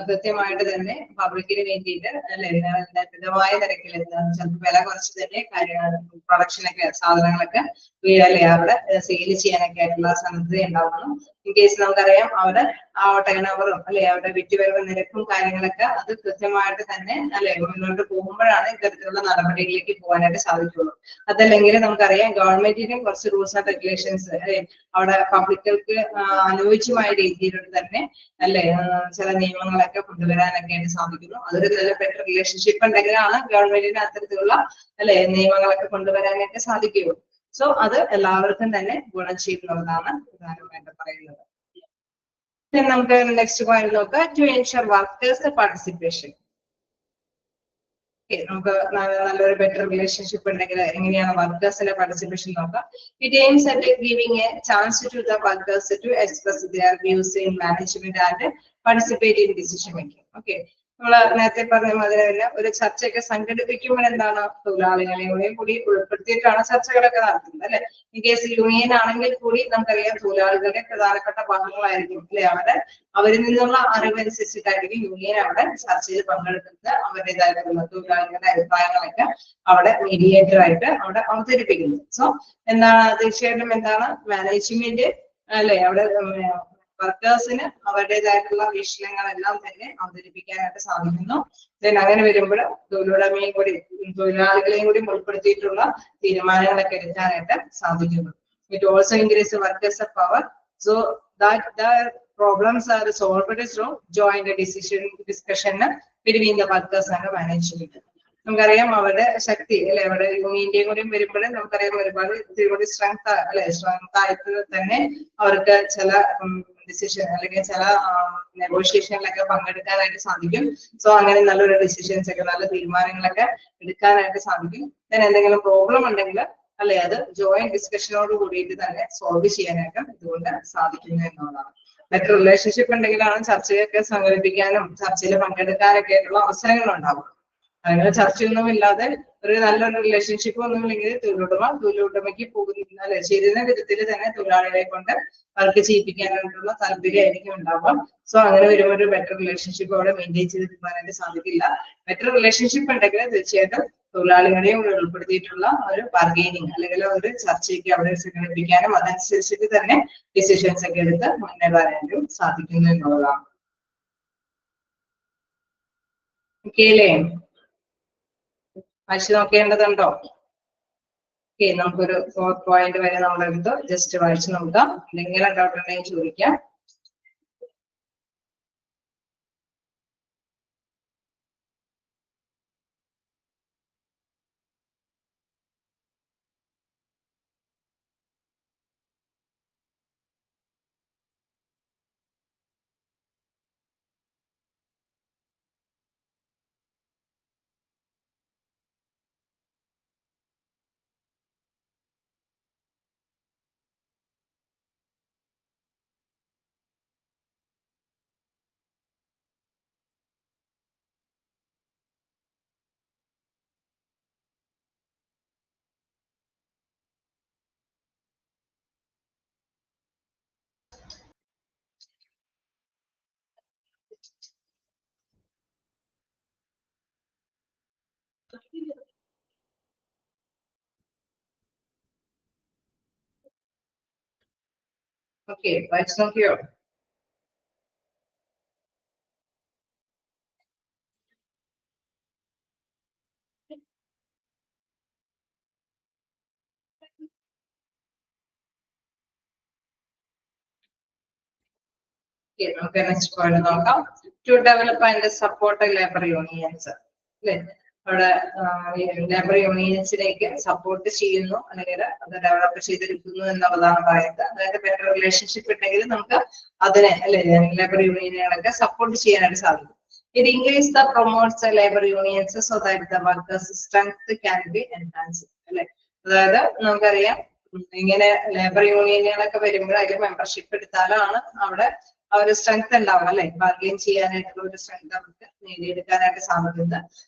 കൃത്യമായിട്ട് തന്നെ പബ്ലിക്കിന് വേണ്ടിയിട്ട് അല്ലെ മിതമായ നിരക്കിൽ ചിലപ്പോൾ വില കുറച്ച് തന്നെ കാര്യങ്ങൾ പ്രൊഡക്ഷനൊക്കെ സാധനങ്ങളൊക്കെ അല്ലെ അവിടെ സെയിൽ ചെയ്യാനൊക്കെ ആയിട്ടുള്ള സന്നദ്ധത ഉണ്ടാവുന്നു. ഇൻ കേസ് നമുക്കറിയാം അവിടെ ആ ടേൺ ഓവറും അല്ലെ അവിടെ വിറ്റുവരവ് നിരക്കും കാര്യങ്ങളൊക്കെ അത് കൃത്യമായിട്ട് തന്നെ അല്ലെ മുന്നോട്ട് പോകുമ്പോഴാണ് ഇത്തരത്തിലുള്ള നടപടികളിലേക്ക് പോകാനായിട്ട് സാധിക്കുള്ളൂ. അതല്ലെങ്കിൽ നമുക്കറിയാം ഗവൺമെന്റിനും കുറച്ച് റൂൾസ് ആൻഡ് റെഗുലേഷൻസ് അല്ലെ അവിടെ പബ്ലിക്കൾക്ക് അനുയോജ്യമായ രീതിയിലുള്ള തന്നെ അല്ലെ ചില നിയമങ്ങളൊക്കെ കൊണ്ടുവരാനൊക്കെ ആയിട്ട് സാധിക്കുന്നു. അതൊരു നല്ല ബെറ്റർ റിലേഷൻഷിപ്പ് ഉണ്ടെങ്കിലാണ് ഗവൺമെന്റിന് അത്തരത്തിലുള്ള അല്ലെ നിയമങ്ങളൊക്കെ കൊണ്ടുവരാനായിട്ട് സാധിക്കുകയുള്ളൂ. സോ അത് എല്ലാവർക്കും തന്നെ ഗുണം ചെയ്യുന്നതാണ് പ്രധാനമായിട്ട് പറയുന്നത്. നമുക്ക് നെക്സ്റ്റ് പോയിന്റ് നോക്കാം. To ensure workers participation. നമുക്ക് നല്ലൊരു ബെറ്റർ റിലേഷൻഷിപ്പ് ഉണ്ടെങ്കിൽ എങ്ങനെയാണ് വർക്കേഴ്സിന്റെ പാർട്ടിസിപ്പേഷൻ നോക്കാം. It aims at giving a chance to the workers to express their views in management and participate in decision making. Okay, നമ്മൾ നേരത്തെ പറഞ്ഞ മാതിരി തന്നെ ഒരു ചർച്ചയൊക്കെ സംഘടിപ്പിക്കുമ്പോൾ എന്താണ് തൊഴിലാളികളെയും കൂടി ഉൾപ്പെടുത്തിയിട്ടാണ് ചർച്ചകളൊക്കെ നടത്തുന്നത് അല്ലെ. ഇൻ കേസ് യൂണിയൻ ആണെങ്കിൽ കൂടി നമുക്കറിയാം തൊഴിലാളികളുടെ പ്രധാനപ്പെട്ട ഭാഗങ്ങളായിരിക്കും അല്ലെ. അവരിൽ നിന്നുള്ള അറിവനുസരിച്ചിട്ടായിരിക്കും യൂണിയൻ അവിടെ ചർച്ചയിൽ പങ്കെടുക്കുന്നത്. അവരുടേതായിട്ടുള്ള തൊഴിലാളികളുടെ അഭിപ്രായങ്ങളൊക്കെ അവിടെ മീഡിയേറ്റർ ആയിട്ട് അവിടെ അവതരിപ്പിക്കുന്നത്. സോ എന്താണ് തീർച്ചയായിട്ടും എന്താണ് മാനേജ്മെന്റ് അല്ലെ അവിടെ വർക്കേഴ്സിന് അവരുടേതായിട്ടുള്ള വീക്ഷണങ്ങളെല്ലാം തന്നെ അവതരിപ്പിക്കാനായിട്ട് സാധിക്കുന്നു. ദെൻ അങ്ങനെ വരുമ്പോൾ തൊഴിലുടമയും കൂടി തൊഴിലാളികളെയും കൂടി ഉൾപ്പെടുത്തിയിട്ടുള്ള തീരുമാനങ്ങളൊക്കെ എടുക്കാനായിട്ട് സാധിക്കുന്നു. It also increase workers power so that the problems are solved through joint discussion between the workers and the management. നമുക്കറിയാം അവരുടെ ശക്തി അല്ലെ അവിടെ യൂണിയന്റെയും കൂടി വരുമ്പോൾ നമുക്കറിയാം ഒരുപാട് കൂടി സ്ട്രെങ്ത് അല്ലെ സ്ട്രെങ്ത് ആയിട്ട് തന്നെ അവർക്ക് ചില ഡിസിഷൻ അല്ലെങ്കിൽ ചില നെഗോഷിയേഷനിലൊക്കെ പങ്കെടുക്കാനായിട്ട് സാധിക്കും. സോ അങ്ങനെ നല്ലൊരു ഡിസിഷൻസ് ഒക്കെ നല്ല തീരുമാനങ്ങളൊക്കെ എടുക്കാനായിട്ട് സാധിക്കും. എന്തെങ്കിലും പ്രോബ്ലം ഉണ്ടെങ്കിൽ അല്ലെ അത് ജോയിന്റ് ഡിസ്കഷനോട് കൂടിയിട്ട് തന്നെ സോൾവ് ചെയ്യാനായിട്ട് ഇതുകൊണ്ട് സാധിക്കുന്നു എന്നുള്ളതാണ്. ബെറ്റർ റിലേഷൻഷിപ്പ് ഉണ്ടെങ്കിലാണ് ചർച്ചയൊക്കെ സംഘടിപ്പിക്കാനും ചർച്ചയിൽ പങ്കെടുക്കാനൊക്കെ ആയിട്ടുള്ള അവസരങ്ങൾ ഉണ്ടാവും. അങ്ങനെ ചർച്ചയൊന്നും ഇല്ലാതെ ഒരു നല്ലൊരു റിലേഷൻഷിപ്പ് ഒന്നുമില്ലെങ്കിൽ തൊഴിലുടമയ്ക്ക് പോകുന്ന അല്ലെ ശരിയുന്ന വിധത്തിൽ തന്നെ തൊഴിലാളികളെ കൊണ്ട് വർക്ക് ചെയ്യിപ്പിക്കാനായിട്ടുള്ള താല്പര്യമായിരിക്കും ഉണ്ടാവുക. സോ അങ്ങനെ വരുമ്പോൾ ഒരു ബെറ്റർ റിലേഷൻഷിപ്പ് അവിടെ മെയിൻറ്റെയിൻ ചെയ്ത് പോകാനായിട്ട് സാധിക്കില്ല. ബെറ്റർ റിലേഷൻഷിപ്പ് ഉണ്ടെങ്കിൽ തീർച്ചയായിട്ടും തൊഴിലാളികളെയും ഉൾപ്പെടുത്തിയിട്ടുള്ള ഒരു ബാർഗെയിനിങ് അല്ലെങ്കിൽ ഒരു ചർച്ചയ്ക്ക് അവിടെ സംഘടിപ്പിക്കാനും അതനുസരിച്ചിട്ട് തന്നെ ഡിസിഷൻസ് ഒക്കെ എടുത്ത് മുന്നേറാനായിട്ടും സാധിക്കുന്നു എന്നുള്ളതാണ്. ഓക്കെ അല്ലേ? വായിച്ചു നോക്കേണ്ടതുണ്ടോ? ഓക്കെ, നമുക്കൊരു 4 പോയിന്റ് വരെ നമ്മളെടുത്ത് ജസ്റ്റ് വായിച്ചു നോക്കാം. എന്തെങ്കിലും ഡൗട്ട് ഉണ്ടെങ്കിൽ ചോദിക്കാം. ഓക്കെ, വായിച്ചു നോക്കിയോ? നമുക്ക് നെക്സ്റ്റ് പോയിന്റ് നോക്കാം. To develop and support labour unions അല്ലെ, അവിടെ ലേബർ യൂണിയൻസിലേക്ക് സപ്പോർട്ട് ചെയ്യുന്നു അല്ലെങ്കിൽ അത് ഡെവലപ്പ് ചെയ്തെടുക്കുന്നു എന്നുള്ളതാണ് പറയുന്നത്. അതായത് ബെറ്റർ റിലേഷൻഷിപ്പ് ഉണ്ടെങ്കിൽ നമുക്ക് അതിനെ അല്ലെ ലേബർ യൂണിയനുകളൊക്കെ സപ്പോർട്ട് ചെയ്യാനായിട്ട് സാധിക്കും. It increases the promotes the labor unions so that the workers' strength can be enhanced. അല്ലെ, അതായത് നമുക്കറിയാം ഇങ്ങനെ ലേബർ യൂണിയനുകളൊക്കെ വരുമ്പോൾ അതിൽ മെമ്പർഷിപ്പ് എടുത്താലാണ് അവിടെ ആ ഒരു സ്ട്രെങ്ത് ഉണ്ടാവും അല്ലെ, ബാർഗെയിൻ ചെയ്യാനായിട്ടുള്ള ഒരു സ്ട്രെങ്ത് അവർക്ക് നേടിയെടുക്കാനായിട്ട് സാധിക്കുന്നത്.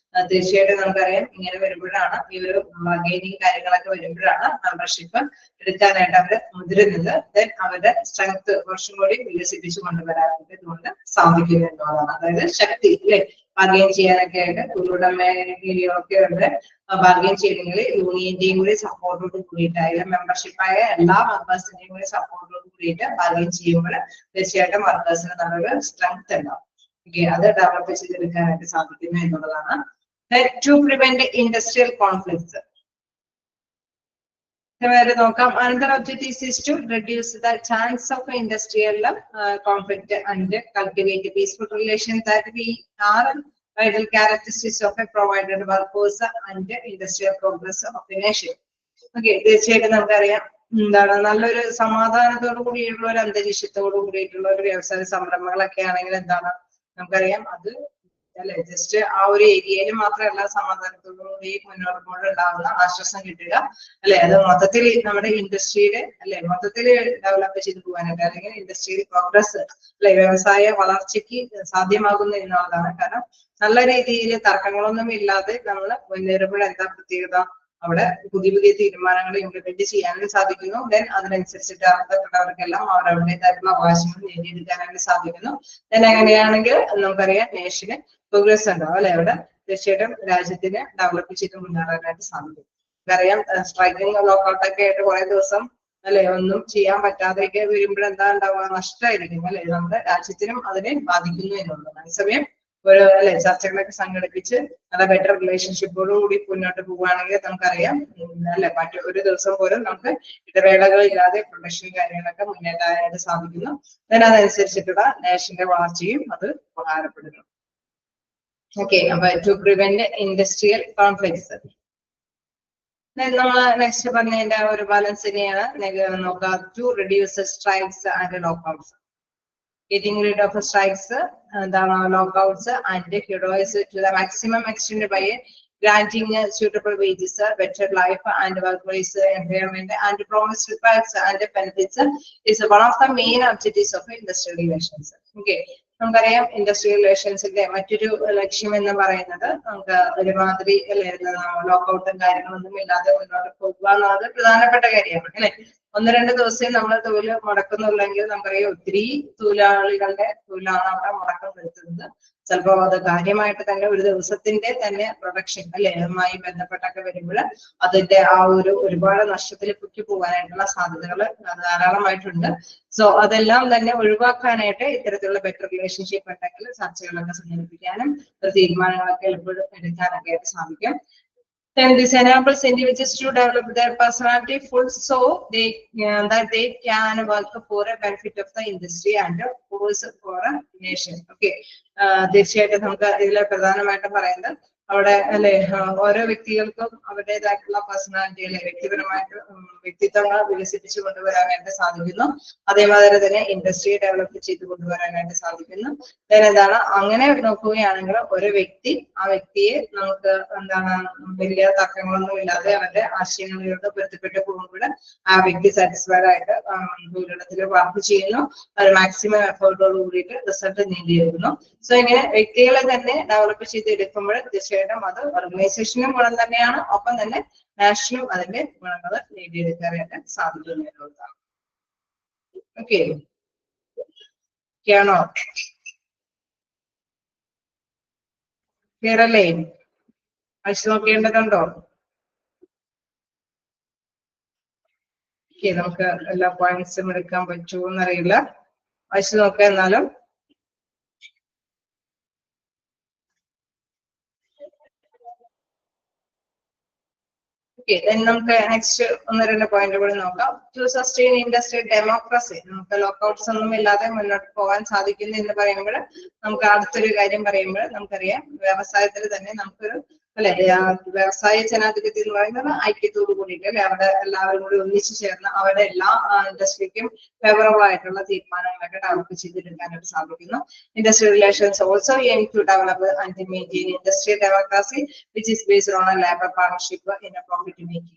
തീർച്ചയായിട്ടും നമുക്കറിയാം ഇങ്ങനെ വരുമ്പോഴാണ് ഈ ഒരു ബാർഗെയിനിങ് കാര്യങ്ങളൊക്കെ വരുമ്പോഴാണ് മെമ്പർഷിപ്പ് എടുക്കാനായിട്ട് അവര് മുതിരുന്നത്. ദെൻ അവരുടെ സ്ട്രെങ്ത് കുറച്ചും കൂടി വികസിപ്പിച്ചു കൊണ്ടുവരാനായിട്ട് ഇതുകൊണ്ട് സാധിക്കുന്നു എന്നുള്ളതാണ്. അതായത് ശക്തി അല്ലെ ബാർഗെയിൻ ചെയ്യാനൊക്കെ ആയിട്ട് തൊഴിലുടമയൊക്കെ ഉണ്ട്. ബാർഗെയിൻ ചെയ്യണമെങ്കിൽ യൂണിയന്റെയും കൂടി സപ്പോർട്ടോട് കൂടിയിട്ട് അതിലെ മെമ്പർഷിപ്പായ എല്ലാ മെമ്പേഴ്സിന്റെയും കൂടി സപ്പോർട്ടോട് കൂടിയിട്ട് ബാർഗെയിൻ ചെയ്യുമ്പോൾ തീർച്ചയായിട്ടും വർക്കേഴ്സിന് നല്ലൊരു സ്ട്രെങ്ത് ഉണ്ടാവും. ഓക്കെ, അത് ഡെവലപ്പ് ചെയ്തെടുക്കാനായിട്ട് സാധിക്കുന്നു എന്നുള്ളതാണ്. ടു പ്രിവെന്റ് ഇൻഡസ്ട്രിയൽ കോൺഫ്ലിക്ട്സ് നോക്കാം. Another objective is to reduce the chance of industrial conflict and cultivate peaceful relations that we are vital characteristics of a provided workforce and industrial progress of the nation. Okay, തീർച്ചയായിട്ടും നമുക്കറിയാം എന്താണ് നല്ലൊരു സമാധാനത്തോടു കൂടിയുള്ള ഒരു അന്തരീക്ഷത്തോടു കൂടിയിട്ടുള്ള ഒരു വ്യവസായ സംരംഭങ്ങളൊക്കെ ആണെങ്കിൽ എന്താണ് നമുക്കറിയാം അത് അല്ലെ ജസ്റ്റ് ആ ഒരു ഏരിയയിൽ മാത്രമല്ല സമാധാനത്തോടുകൂടി മുന്നോട്ട് കൊണ്ടുണ്ടാകുന്ന ആശ്വാസം കിട്ടുക അല്ലെ, അത് മൊത്തത്തിൽ നമ്മുടെ ഇൻഡസ്ട്രിയുടെ അല്ലെ മൊത്തത്തിൽ ഡെവലപ്പ് ചെയ്ത് പോകാനായിട്ട് അല്ലെങ്കിൽ ഇൻഡസ്ട്രിയൽ പ്രോഗ്രസ് അല്ലെ വ്യവസായ വളർച്ചയ്ക്ക് സാധ്യമാകുന്നു എന്നുള്ളതാണ്. കാരണം നല്ല രീതിയിൽ തർക്കങ്ങളൊന്നും ഇല്ലാതെ നമ്മൾ മുന്നേറുമ്പോഴെന്താ പ്രത്യേകത, അവിടെ പുതിയ പുതിയ തീരുമാനങ്ങൾ ഇംപ്ലിമെന്റ് ചെയ്യാനും സാധിക്കുന്നു. ദെൻ അതിനനുസരിച്ചിട്ട് അർഹതപ്പെട്ടവർക്കെല്ലാം അവരവരുടേതായിട്ടുള്ള അവകാശങ്ങൾ നേടിയെടുക്കാനായിട്ട് സാധിക്കുന്നു. ദെൻ അങ്ങനെയാണെങ്കിൽ നമുക്കറിയാം നേഷന് പ്രോഗ്രസ് ഉണ്ടാവും അല്ലെ, അവിടെ തീർച്ചയായിട്ടും രാജ്യത്തിന് ഡെവലപ്പ് ചെയ്ത് മുന്നേറാനായിട്ട് സാധിക്കും. നമുക്കറിയാം സ്ട്രൈക്കിംഗ് ലോക്കൗട്ടൊക്കെ ആയിട്ട് കുറെ ദിവസം അല്ലെ ഒന്നും ചെയ്യാൻ പറ്റാതെയൊക്കെ വരുമ്പോഴെന്താ ഉണ്ടാവുക, നഷ്ടമായിരിക്കും അല്ലെ, നമ്മുടെ രാജ്യത്തിനും അതിനെ ബാധിക്കുന്നു എന്നുള്ളത്. അതേസമയം ഒരു അല്ലെ ചർച്ചകളൊക്കെ സംഘടിപ്പിച്ച് നല്ല ബെറ്റർ റിലേഷൻഷിപ്പോടുകൂടി മുന്നോട്ട് പോവുകയാണെങ്കിൽ നമുക്കറിയാം അല്ലെ മറ്റു ഒരു ദിവസം പോലും നമുക്ക് ഇടവേളകളില്ലാതെ പ്രൊഡക്ഷൻ കാര്യങ്ങളൊക്കെ മുന്നേറാനായിട്ട് സാധിക്കുന്നു. അതിനനുസരിച്ചിട്ടുള്ള നേഷന്റെ വളർച്ചയും അത് ഉപകാരപ്പെടുന്നു. ഓക്കെ, അപ്പൊ ടു പ്രിവെന്റ് ഇൻഡസ്ട്രിയൽ കോൺഫ്ലിക്ട്സ് നമ്മൾ നെക്സ്റ്റ് പറഞ്ഞതിന്റെ ഒരു ബാലൻസ് തന്നെയാണ് നോക്കുക. To reduce strikes and lockouts. Getting rid of strikes, the lockouts and heroes to the maximum extent by granting suitable wages, better life and workplace environment and promised perks and benefits is one of the main objectives of industrial relations. Okay, നമുക്കറിയാം ഇൻഡസ്ട്രിയൽ റിലേഷൻസിന്റെ മറ്റൊരു ലക്ഷ്യം എന്ന് പറയുന്നത് നമുക്ക് ഒരുമാതിരി ലോക്കൗട്ടും കാര്യങ്ങളൊന്നും ഇല്ലാതെ മുന്നോട്ട് പോകുക എന്നുള്ളത് പ്രധാനപ്പെട്ട കാര്യമാണ് അല്ലെ. 1-2 ദിവസം നമ്മൾ തൊഴിൽ മുടക്കുന്നുള്ളെങ്കിൽ നമുക്കറിയാം ഒത്തിരി തൊഴിലാളികളുടെ തൊഴിലാണ് അവിടെ മുടക്കം വരുത്തുന്നത്. ചിലപ്പോൾ അത് കാര്യമായിട്ട് തന്നെ ഒരു ദിവസത്തിന്റെ തന്നെ പ്രൊഡക്ഷൻ അല്ലെ അതുമായി ബന്ധപ്പെട്ടൊക്കെ വരുമ്പോൾ അതിന്റെ ആ ഒരുപാട് നഷ്ടത്തിൽ പൊക്കി പോകാനായിട്ടുള്ള സാധ്യതകൾ ധാരാളമായിട്ടുണ്ട്. സോ അതെല്ലാം തന്നെ ഒഴിവാക്കാനായിട്ട് ഇത്തരത്തിലുള്ള ബെറ്റർ റിലേഷൻഷിപ്പ് ഉണ്ടെങ്കിൽ ചർച്ചകളൊക്കെ സംഘടിപ്പിക്കാനും തീരുമാനങ്ങളൊക്കെ എപ്പോഴും എടുക്കാനൊക്കെ ആയിട്ട് സാധിക്കും. Then this enables individuals to develop their personality full so that they can work for a benefit of the industry and of course for a nation. Okay. തീർച്ചയായിട്ടും നമുക്ക് ഇതിലെ പ്രധാനമായിട്ടും പറയുന്നത് അവിടെ അല്ലെ ഓരോ വ്യക്തികൾക്കും അവരുടേതായിട്ടുള്ള പേഴ്സണാലിറ്റി അല്ലെ വ്യക്തിപരമായിട്ട് വ്യക്തിത്വങ്ങൾ വികസിപ്പിച്ചു കൊണ്ടുവരാനായിട്ട് സാധിക്കുന്നു. അതേമാതിരി തന്നെ ഇൻഡസ്ട്രിയെ ഡെവലപ്പ് ചെയ്ത് കൊണ്ടുവരാനായിട്ട് സാധിക്കുന്നു. എന്താണ് അങ്ങനെ നോക്കുകയാണെങ്കിൽ ഒരു വ്യക്തി ആ വ്യക്തിയെ നമുക്ക് എന്താണ് വലിയ തർക്കങ്ങളൊന്നും ഇല്ലാതെ അവരുടെ ആശയങ്ങളോട് പൊരുത്തപ്പെട്ട് പോകുമ്പോൾ ആ വ്യക്തി സാറ്റിസ്ഫൈഡ് ആയിട്ട് തൊഴിലിടത്തിൽ വർക്ക് ചെയ്യുന്നു. അത് മാക്സിമം എഫേർട്ടോട് കൂടിയിട്ട് റിസൾട്ട് നേടിയെടുക്കുന്നു. സോ ഇങ്ങനെ വ്യക്തികളെ തന്നെ ഡെവലപ്പ് ചെയ്തെടുക്കുമ്പോൾ തീർച്ചയായിട്ടും അത് ഓർഗനൈസേഷനും ഗുണം തന്നെയാണ്, ഒപ്പം തന്നെ നാഷണലും അതിന്റെ ഗുണങ്ങൾ നേടിയെടുക്കാനായിട്ട് സാധിക്കുന്നതാണ്. ഓക്കെ ആണോ? ക്ലിയർ അല്ലേ? അയച്ചു നോക്കേണ്ടതുണ്ടോ? ഓക്കെ, നമുക്ക് എല്ലാ പോയിന്റ്സും എടുക്കാൻ പറ്റുമോ എന്നറിയില്ല. അയച്ചു നോക്കാം. എന്നാലും നമുക്ക് നെക്സ്റ്റ് 1-2 പോയിന്റ് കൂടി നോക്കാം. ടു സസ്റ്റെയിൻ ഇൻഡസ്ട്രിയൽ ഡെമോക്രസി, നമുക്ക് ലോക്കൗട്ട്സ് ഒന്നും ഇല്ലാതെ മുന്നോട്ട് പോകാൻ സാധിക്കുന്നു എന്ന് പറയുമ്പോൾ നമുക്ക് അടുത്തൊരു കാര്യം പറയുമ്പോൾ നമുക്കറിയാം വ്യവസായത്തിൽ തന്നെ നമുക്കൊരു അല്ലെ വ്യവസായ ജനാധിപത്യം എന്ന് പറയുന്നത് ഐക്യത്തോടു കൂടിയിട്ട് അല്ലെ അവിടെ എല്ലാവരും കൂടി ഒന്നിച്ചു ചേർന്ന് അവരുടെ എല്ലാ ഇൻഡസ്ട്രിക്കും ഫേവറബിൾ ആയിട്ടുള്ള തീരുമാനങ്ങളൊക്കെ ഡെവലപ്പ് ചെയ്തെടുക്കാനായിട്ട് സാധിക്കുന്നു. Industrial relations also aim to develop and maintain industrial democracy which is based on a labour partnership in a profit making.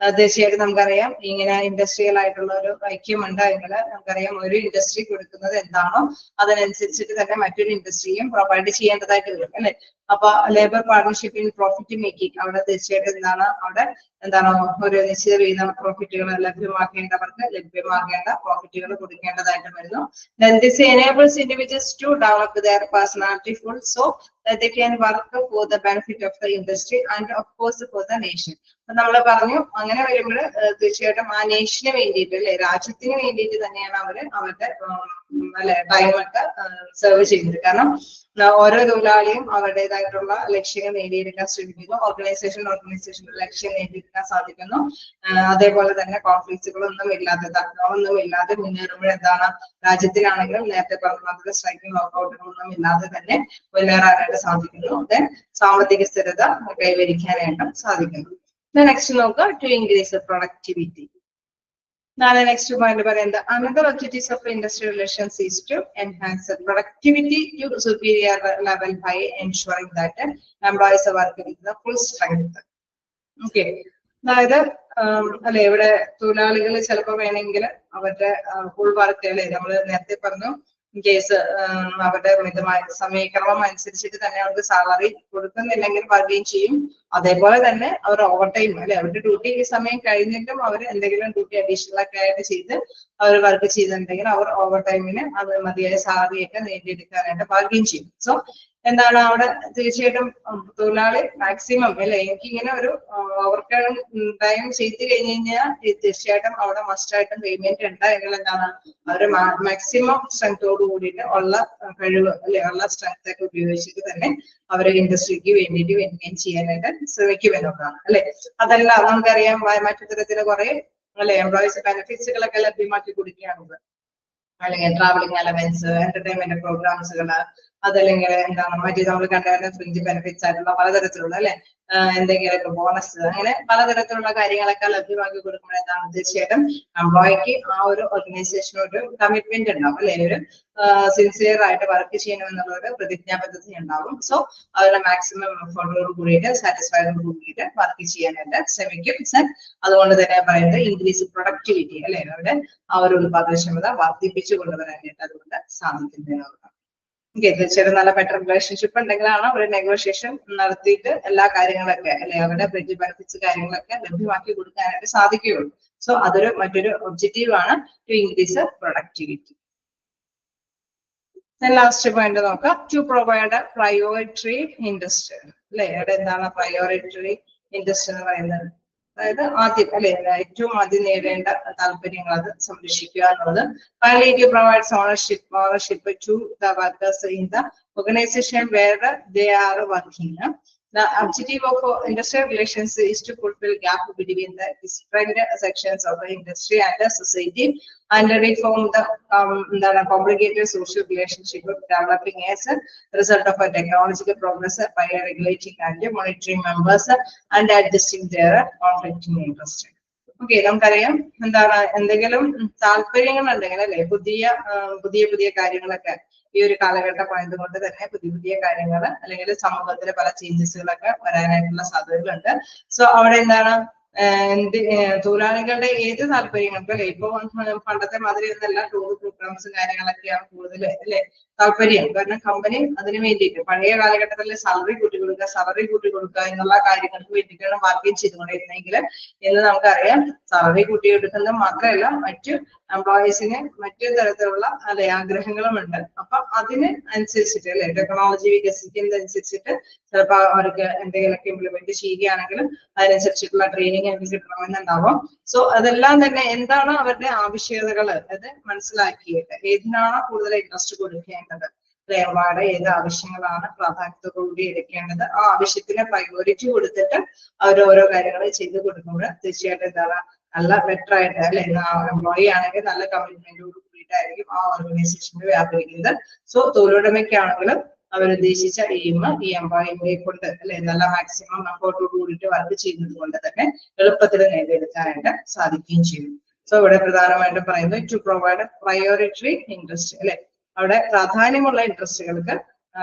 തീർച്ചയായിട്ടും നമുക്കറിയാം ഇങ്ങനെ ഇൻഡസ്ട്രിയൽ ആയിട്ടുള്ള ഒരു ഐക്യമുണ്ട് എങ്കിൽ നമുക്കറിയാം ഒരു ഇൻഡസ്ട്രി കൊടുക്കുന്നത് എന്താണോ അതിനനുസരിച്ചിട്ട് തന്നെ മറ്റൊരു ഇൻഡസ്ട്രിയും പ്രൊവൈഡ് ചെയ്യേണ്ടതായിട്ട് വരും അല്ലെ. അപ്പൊ labour partnership in profit making അവിടെ തീർച്ചയായിട്ടും അവിടെ എന്താണോ ഒരു നിശ്ചിത വീതം പ്രോഫിറ്റുകൾ ലഭ്യമാക്കേണ്ടവർക്ക് ലഭ്യമാക്കേണ്ട പ്രോഫിറ്റുകൾ കൊടുക്കേണ്ടതായിട്ട് വരുന്നു. Then this enables individuals to develop their personality full so that they can work for the benefit of the industry and of course for the nation. നമ്മൾ പറഞ്ഞു അങ്ങനെ വരുമ്പോൾ തീർച്ചയായിട്ടും ആ നേഷന് വേണ്ടിയിട്ട് അല്ലെ രാജ്യത്തിന് വേണ്ടിയിട്ട് തന്നെയാണ് അവരുടെ അല്ലെ ടൈമൊക്കെ സെർവ് ചെയ്യുന്നത്. കാരണം ഓരോ തൊഴിലാളിയും അവരുടേതായിട്ടുള്ള ലക്ഷ്യങ്ങൾ നേടിയെടുക്കാൻ ശ്രമിക്കുന്നു. ഓർഗനൈസേഷന്റെ ലക്ഷ്യം നേടിയെടുക്കാൻ സാധിക്കുന്നു. അതേപോലെ തന്നെ കോൺഫ്ലിക്റ്റുകളൊന്നും ഇല്ലാതെ തർക്കങ്ങളൊന്നും ഇല്ലാതെ മുന്നേറുമ്പോൾ എന്താണ് രാജ്യത്തിനാണെങ്കിലും നേരത്തെ പറഞ്ഞ സ്ട്രൈക്കിംഗ് ലോക്കൗട്ടുകളൊന്നും ഇല്ലാതെ തന്നെ മുന്നേറാനായിട്ട് സാധിക്കുന്നു. ദെൻ സാമ്പത്തിക സ്ഥിരത കൈവരിക്കാനായിട്ടും സാധിക്കുന്നു. നെക്സ്റ്റ് നോക്കുക to increase productivity. Next point പറയുന്നത് another objectives of industrial relations is to enhance productivity to superior level by ensuring that employees work with the full strength. Okay, അതായത് അല്ലെ ഇവിടെ തൊഴിലാളികൾ ചിലപ്പോൾ വേണമെങ്കിൽ അവരുടെ ഫുൾ വർക്ക് അല്ലെ നമ്മൾ നേരത്തെ പറഞ്ഞു കേസ് അവരുടെ മിതമായ സമയക്രമം അനുസരിച്ചിട്ട് തന്നെ അവർക്ക് സാലറി കൊടുക്കുന്നില്ലെങ്കിൽ പറയുകയും ചെയ്യും. അതേപോലെ തന്നെ അവർ ഓവർ ടൈം അല്ലെ അവരുടെ ഡ്യൂട്ടി സമയം കഴിഞ്ഞിട്ടും അവർ എന്തെങ്കിലും ഡ്യൂട്ടി അഡീഷണൽ ഒക്കെ ആയിട്ട് ചെയ്ത് അവർ വർക്ക് ചെയ്തിട്ടുണ്ടെങ്കിൽ അവർ ഓവർ ടൈമിന് അത് മതിയായ സാലറി ഒക്കെ നേടിയെടുക്കാനായിട്ട് പറയുകയും ചെയ്യും. സോ എന്താണ് അവിടെ തീർച്ചയായിട്ടും തൊഴിലാളി മാക്സിമം അല്ലെ എനിക്കിങ്ങനെ ഒരു ഓവർ ടൈം ചെയ്ത് കഴിഞ്ഞാൽ തീർച്ചയായിട്ടും അവിടെ മസ്റ്റായിട്ടും പേയ്മെന്റ് ഉണ്ടായെങ്കിൽ എന്താണ് അവര് മാക്സിമം സ്ട്രെങ്തോട് കൂടിയിട്ട് ഉള്ള കഴിവ് അല്ലെ ഉള്ള സ്ട്രെങ്ത് ഒക്കെ ഉപയോഗിച്ചിട്ട് തന്നെ അവരെ ഇൻഡസ്ട്രിക്ക് വേണ്ടിയിട്ട് മെയിൻറ്റെയിൻ ചെയ്യാനായിട്ട് ശ്രമിക്കുമെന്നുള്ളതാണ് അല്ലെ. അതല്ല നമുക്കറിയാം മറ്റു തരത്തില് കുറെ അല്ലെ എംപ്ലോയീസ് ബെനിഫിറ്റ്സുകളൊക്കെ ലഭ്യമാക്കി കൊടുക്കുകയാണത്. അല്ലെങ്കിൽ ട്രാവലിംഗ് അലവൻസ്, എന്റർടൈൻമെന്റ് പ്രോഗ്രാംസുകള്, അതല്ലെങ്കിൽ എന്താണ് മറ്റേ നമ്മൾ കണ്ടുവരുന്ന ഫ്രിഞ്ച് ബെനിഫിറ്റ്സ് ആയിട്ടുള്ള പലതരത്തിലുള്ള അല്ലെ എന്തെങ്കിലുമൊക്കെ ബോണസ് അങ്ങനെ പലതരത്തിലുള്ള കാര്യങ്ങളൊക്കെ ലഭ്യമാക്കി കൊടുക്കുമ്പോൾ എന്താണ് തീർച്ചയായിട്ടും എംപ്ലോയിക്ക് ആ ഒരു ഓർഗനൈസേഷനോട് കമ്മിറ്റ്മെന്റ് ഉണ്ടാവും അല്ലെ ഒരു സിൻസിയർ ആയിട്ട് വർക്ക് ചെയ്യണമെന്നുള്ള ഒരു പ്രതിജ്ഞാബദ്ധത ഉണ്ടാവും. സോ അവരുടെ മാക്സിമം എഫോർട്ടോട് കൂടിയിട്ട് സാറ്റിസ്ഫൈഡോട് കൂടിയിട്ട് വർക്ക് ചെയ്യാനായിട്ട് ശ്രമിക്കും. അതുകൊണ്ട് തന്നെ പറയുന്നത് ഇൻക്രീസ് പ്രൊഡക്ടിവിറ്റി അല്ലെ അവരുടെ ആ ഒരു ഉത്പാദനക്ഷമത വർദ്ധിപ്പിച്ചു കൊണ്ടുവരാനായിട്ട് അതുകൊണ്ട് സാധിക്കുന്നതിനുള്ള തീർച്ചയായിട്ടും നല്ല ബെറ്റർ റിലേഷൻഷിപ്പ് ഉണ്ടെങ്കിലാണ് അവർ നെഗോഷിയേഷൻ നടത്തിയിട്ട് എല്ലാ കാര്യങ്ങളൊക്കെ അല്ലെ അവരുടെ ബെനിഫിറ്റ്സ് കാര്യങ്ങളൊക്കെ ലഭ്യമാക്കി കൊടുക്കാനായിട്ട് സാധിക്കുകയുള്ളൂ. സോ അതൊരു മറ്റൊരു ഒബ്ജക്റ്റീവ് ആണ് to increase productivity. Last point നോക്കാം, ടു പ്രൊവൈഡ് പ്രയോറിറ്ററി ഇൻഡസ്ട്രി അല്ലെ. അവിടെ എന്താണ് പ്രയോറിറ്ററി ഇൻഡസ്ട്രി എന്ന് പറയുന്നത്? അതായത് ആദ്യം അല്ലെ ഏറ്റവും ആദ്യം നേടേണ്ട താല്പര്യങ്ങൾ അത് സംരക്ഷിക്കുക എന്നുള്ളത്. Finally, it provides ownership to the workers in the organization where they are working. The objective of industrial relations is to fulfill gap between the different sections of the industry and the society and reform the complicated social relationship developing as a result of a technological progress by regulating and monitoring members and adjusting their conflicting interest. Okay, നമുക്കറിയാം എന്താണ് എന്തെങ്കിലും താല്പര്യങ്ങൾ ഉണ്ടെങ്കിൽ അല്ലെ പുതിയ കാര്യങ്ങളൊക്കെ ഈ ഒരു കാലഘട്ടമായത് കൊണ്ട് തന്നെ പുതിയ കാര്യങ്ങൾ അല്ലെങ്കിൽ സമൂഹത്തിലെ പല ചേഞ്ചസുകളൊക്കെ വരാനായിട്ടുള്ള സാധ്യതകളുണ്ട്. സോ അവിടെ എന്താണ് തൊഴിലാളികളുടെ ഏത് താല്പര്യങ്ങൾക്ക് അല്ലെ ഇപ്പൊ പണ്ടത്തെ മാതിരി ഒന്നല്ല ടൂർ പ്രോഗ്രാംസ് കാര്യങ്ങളൊക്കെയാണ് കൂടുതൽ അല്ലെ താല്പര്യം. കാരണം കമ്പനി അതിന് വേണ്ടിയിട്ട് പഴയ കാലഘട്ടത്തിൽ സാലറി കൂട്ടി കൊടുക്കുക എന്നുള്ള കാര്യങ്ങൾക്ക് വേണ്ടിയിട്ടാണ് മാർക്കറ്റ് ചെയ്തുകൊണ്ടിരുന്നെങ്കിൽ എന്ന് നമുക്കറിയാം സാലറി കൂട്ടി കൊടുക്കുന്നത് മാത്രമല്ല മറ്റു എംപ്ലോയീസിന് മറ്റു തരത്തിലുള്ള അല്ലെ ആഗ്രഹങ്ങളും ഉണ്ട്. അപ്പൊ അതിന് അനുസരിച്ചിട്ട് അല്ലെ ടെക്നോളജി വികസിക്കുന്നതനുസരിച്ചിട്ട് ചിലപ്പോൾ അവർക്ക് എന്തെങ്കിലുമൊക്കെ ഇംപ്ലിമെന്റ് ചെയ്യുകയാണെങ്കിലും അതിനനുസരിച്ചിട്ടുള്ള ട്രെയിനിങ് എനിക്ക് കിട്ടണമെന്നുണ്ടാവും. സോ അതെല്ലാം തന്നെ എന്താണ് അവരുടെ ആവശ്യകതകൾ അത് മനസ്സിലാക്കിയിട്ട് ഏതിനാണ് കൂടുതൽ ഇൻട്രസ്റ്റ് കൊടുക്കേണ്ടത്, എംപ്ലോയുടെ ഏത് ആവശ്യങ്ങളാണ് പ്രാധാന്യത്തോടുകൂടി എടുക്കേണ്ടത്, ആ ആവശ്യത്തിന് പ്രയോറിറ്റി കൊടുത്തിട്ട് അവർ ഓരോ കാര്യങ്ങൾ ചെയ്തു കൊടുക്കുമ്പോൾ തീർച്ചയായിട്ടും എന്താണ് നല്ല ബെറ്റർ ആയിട്ട് അല്ലെ എംപ്ലോയി ആണെങ്കിൽ നല്ല കമ്മിറ്റ്മെന്റോട് കൂടിയിട്ടായിരിക്കും ആ ഓർഗനൈസേഷനിൽ വ്യാപരിക്കുന്നത്. സോ തൊഴിലുടമയ്ക്കാണെങ്കിലും അവരുദ്ദേശിച്ച എയിം ഈ എംപ്ലോയിയെ കൊണ്ട് അല്ലെ നല്ല മാക്സിമം എഫോർട്ടോട് കൂടിയിട്ട് വർക്ക് ചെയ്യുന്നത് കൊണ്ട് തന്നെ എളുപ്പത്തിൽ നേടിയെടുക്കാനായിട്ട് സാധിക്കുകയും ചെയ്യും. സോ ഇവിടെ പ്രധാനമായിട്ടും പറയുന്നത് ടു പ്രൊവൈഡ് പ്രയോറിറ്ററി ഇൻട്രസ്റ്റ് അല്ലെ അവിടെ പ്രാധാന്യമുള്ള ഇൻട്രസ്റ്റുകൾക്ക്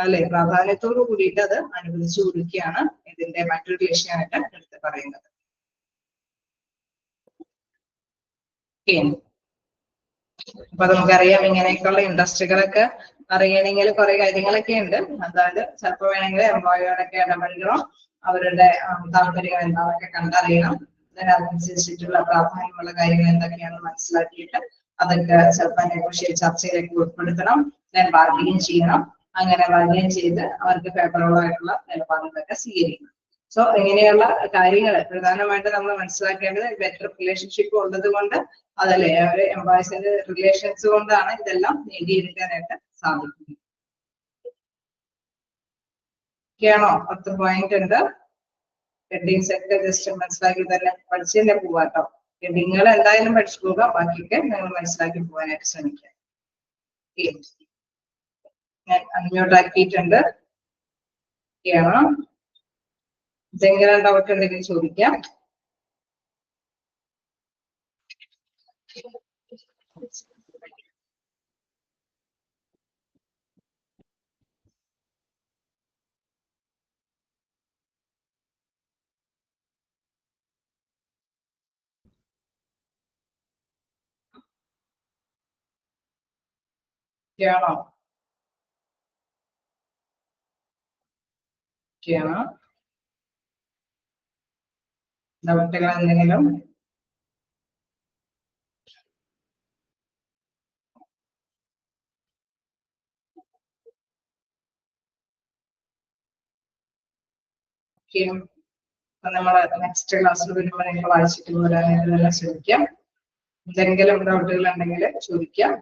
അല്ലെ പ്രാധാന്യത്തോടു കൂടിയിട്ട് അത് അനുവദിച്ചു കൊടുക്കുകയാണ് ഇതിന്റെ മറ്റൊരു ലക്ഷ്യമായിട്ട് എടുത്ത് പറയുന്നത്. അപ്പൊ നമുക്കറിയാം ഇങ്ങനെയൊക്കെയുള്ള ഇൻഡസ്ട്രികളൊക്കെ അറിയണമെങ്കിൽ കുറെ കാര്യങ്ങളൊക്കെ ഉണ്ട്. അതായത് ചിലപ്പോൾ വേണമെങ്കിൽ എംപ്ലോയിയോടൊക്കെ ഇടപെടണം, അവരുടെ താല്പര്യങ്ങൾ എന്താണൊക്കെ കണ്ടറിയണം, അതിനനുസരിച്ചിട്ടുള്ള പ്രാധാന്യമുള്ള കാര്യങ്ങൾ എന്തൊക്കെയാണെന്ന് മനസ്സിലാക്കിയിട്ട് അതൊക്കെ ചിലപ്പോൾ നെഗോഷിയേറ്റ് ചർച്ചയിലേക്ക് ഉൾപ്പെടുത്തണം, ബാർഗെയിൻ ചെയ്യണം. അങ്ങനെ ബാർഗെയിൻ ചെയ്ത് അവർക്ക് ഫേവറബിൾ ആയിട്ടുള്ള നിലപാടുകളൊക്കെ സ്വീകരിക്കണം. സോ ഇങ്ങനെയുള്ള കാര്യങ്ങൾ പ്രധാനമായിട്ട് നമ്മൾ മനസ്സിലാക്കേണ്ടത് ബെറ്റർ റിലേഷൻഷിപ്പ് ഉള്ളത് കൊണ്ട് അതല്ലേ അവര് എംപ്ലോയീസിന്റെ റിലേഷൻസ് കൊണ്ടാണ് ഇതെല്ലാം നേടിയെടുക്കാനായിട്ട് സാധിക്കുന്നത്. ഒക്കെയാണോ? 10 പോയിന്റ് ഉണ്ട്. ഹെഡിങ്സ് ഒക്കെ ജസ്റ്റ് മനസ്സിലാക്കി തന്നെ പഠിച്ചു തന്നെ പോവാട്ടോ. ഹെഡിങ്ങൾ എന്തായാലും പഠിച്ചു പോവുക, ബാക്കിയൊക്കെ നിങ്ങൾ മനസ്സിലാക്കി പോകാനായിട്ട് ശ്രമിക്കാം. ഞാൻ അൺമ്യൂട്ടാക്കിയിട്ടുണ്ട്. ഒക്കെയാണോ? എന്തെങ്കിലും ഡൗട്ട് ഉണ്ടെങ്കിൽ ചോദിക്കാം. ഒക്കെയാണോ? ഒക്കെയാണോ? ഡൗട്ടുകൾ എന്തെങ്കിലും? അപ്പൊ നമ്മള് നെക്സ്റ്റ് ക്ലാസ്സിൽ വരുമ്പോൾ നിങ്ങൾ വായിച്ചിട്ട് പോരാനായിട്ട് തന്നെ ശ്രമിക്കാം. എന്തെങ്കിലും ഡൗട്ടുകൾ ഉണ്ടെങ്കിൽ ചോദിക്കാം.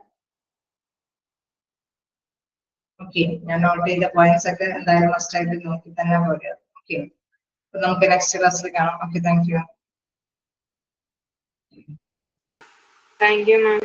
ഓക്കെ, ഞാൻ നോട്ട് ചെയ്ത പോയിന്റ്സ് ഒക്കെ എന്തായാലും മസ്റ്റ് ആയിട്ട് നോക്കി തന്നെ പോരുക. ഓക്കെ, അപ്പൊ നമുക്ക് നെക്സ്റ്റ് ക്ലാസ്സിൽ കാണാം. Okay, thank you. Thank you ma'am.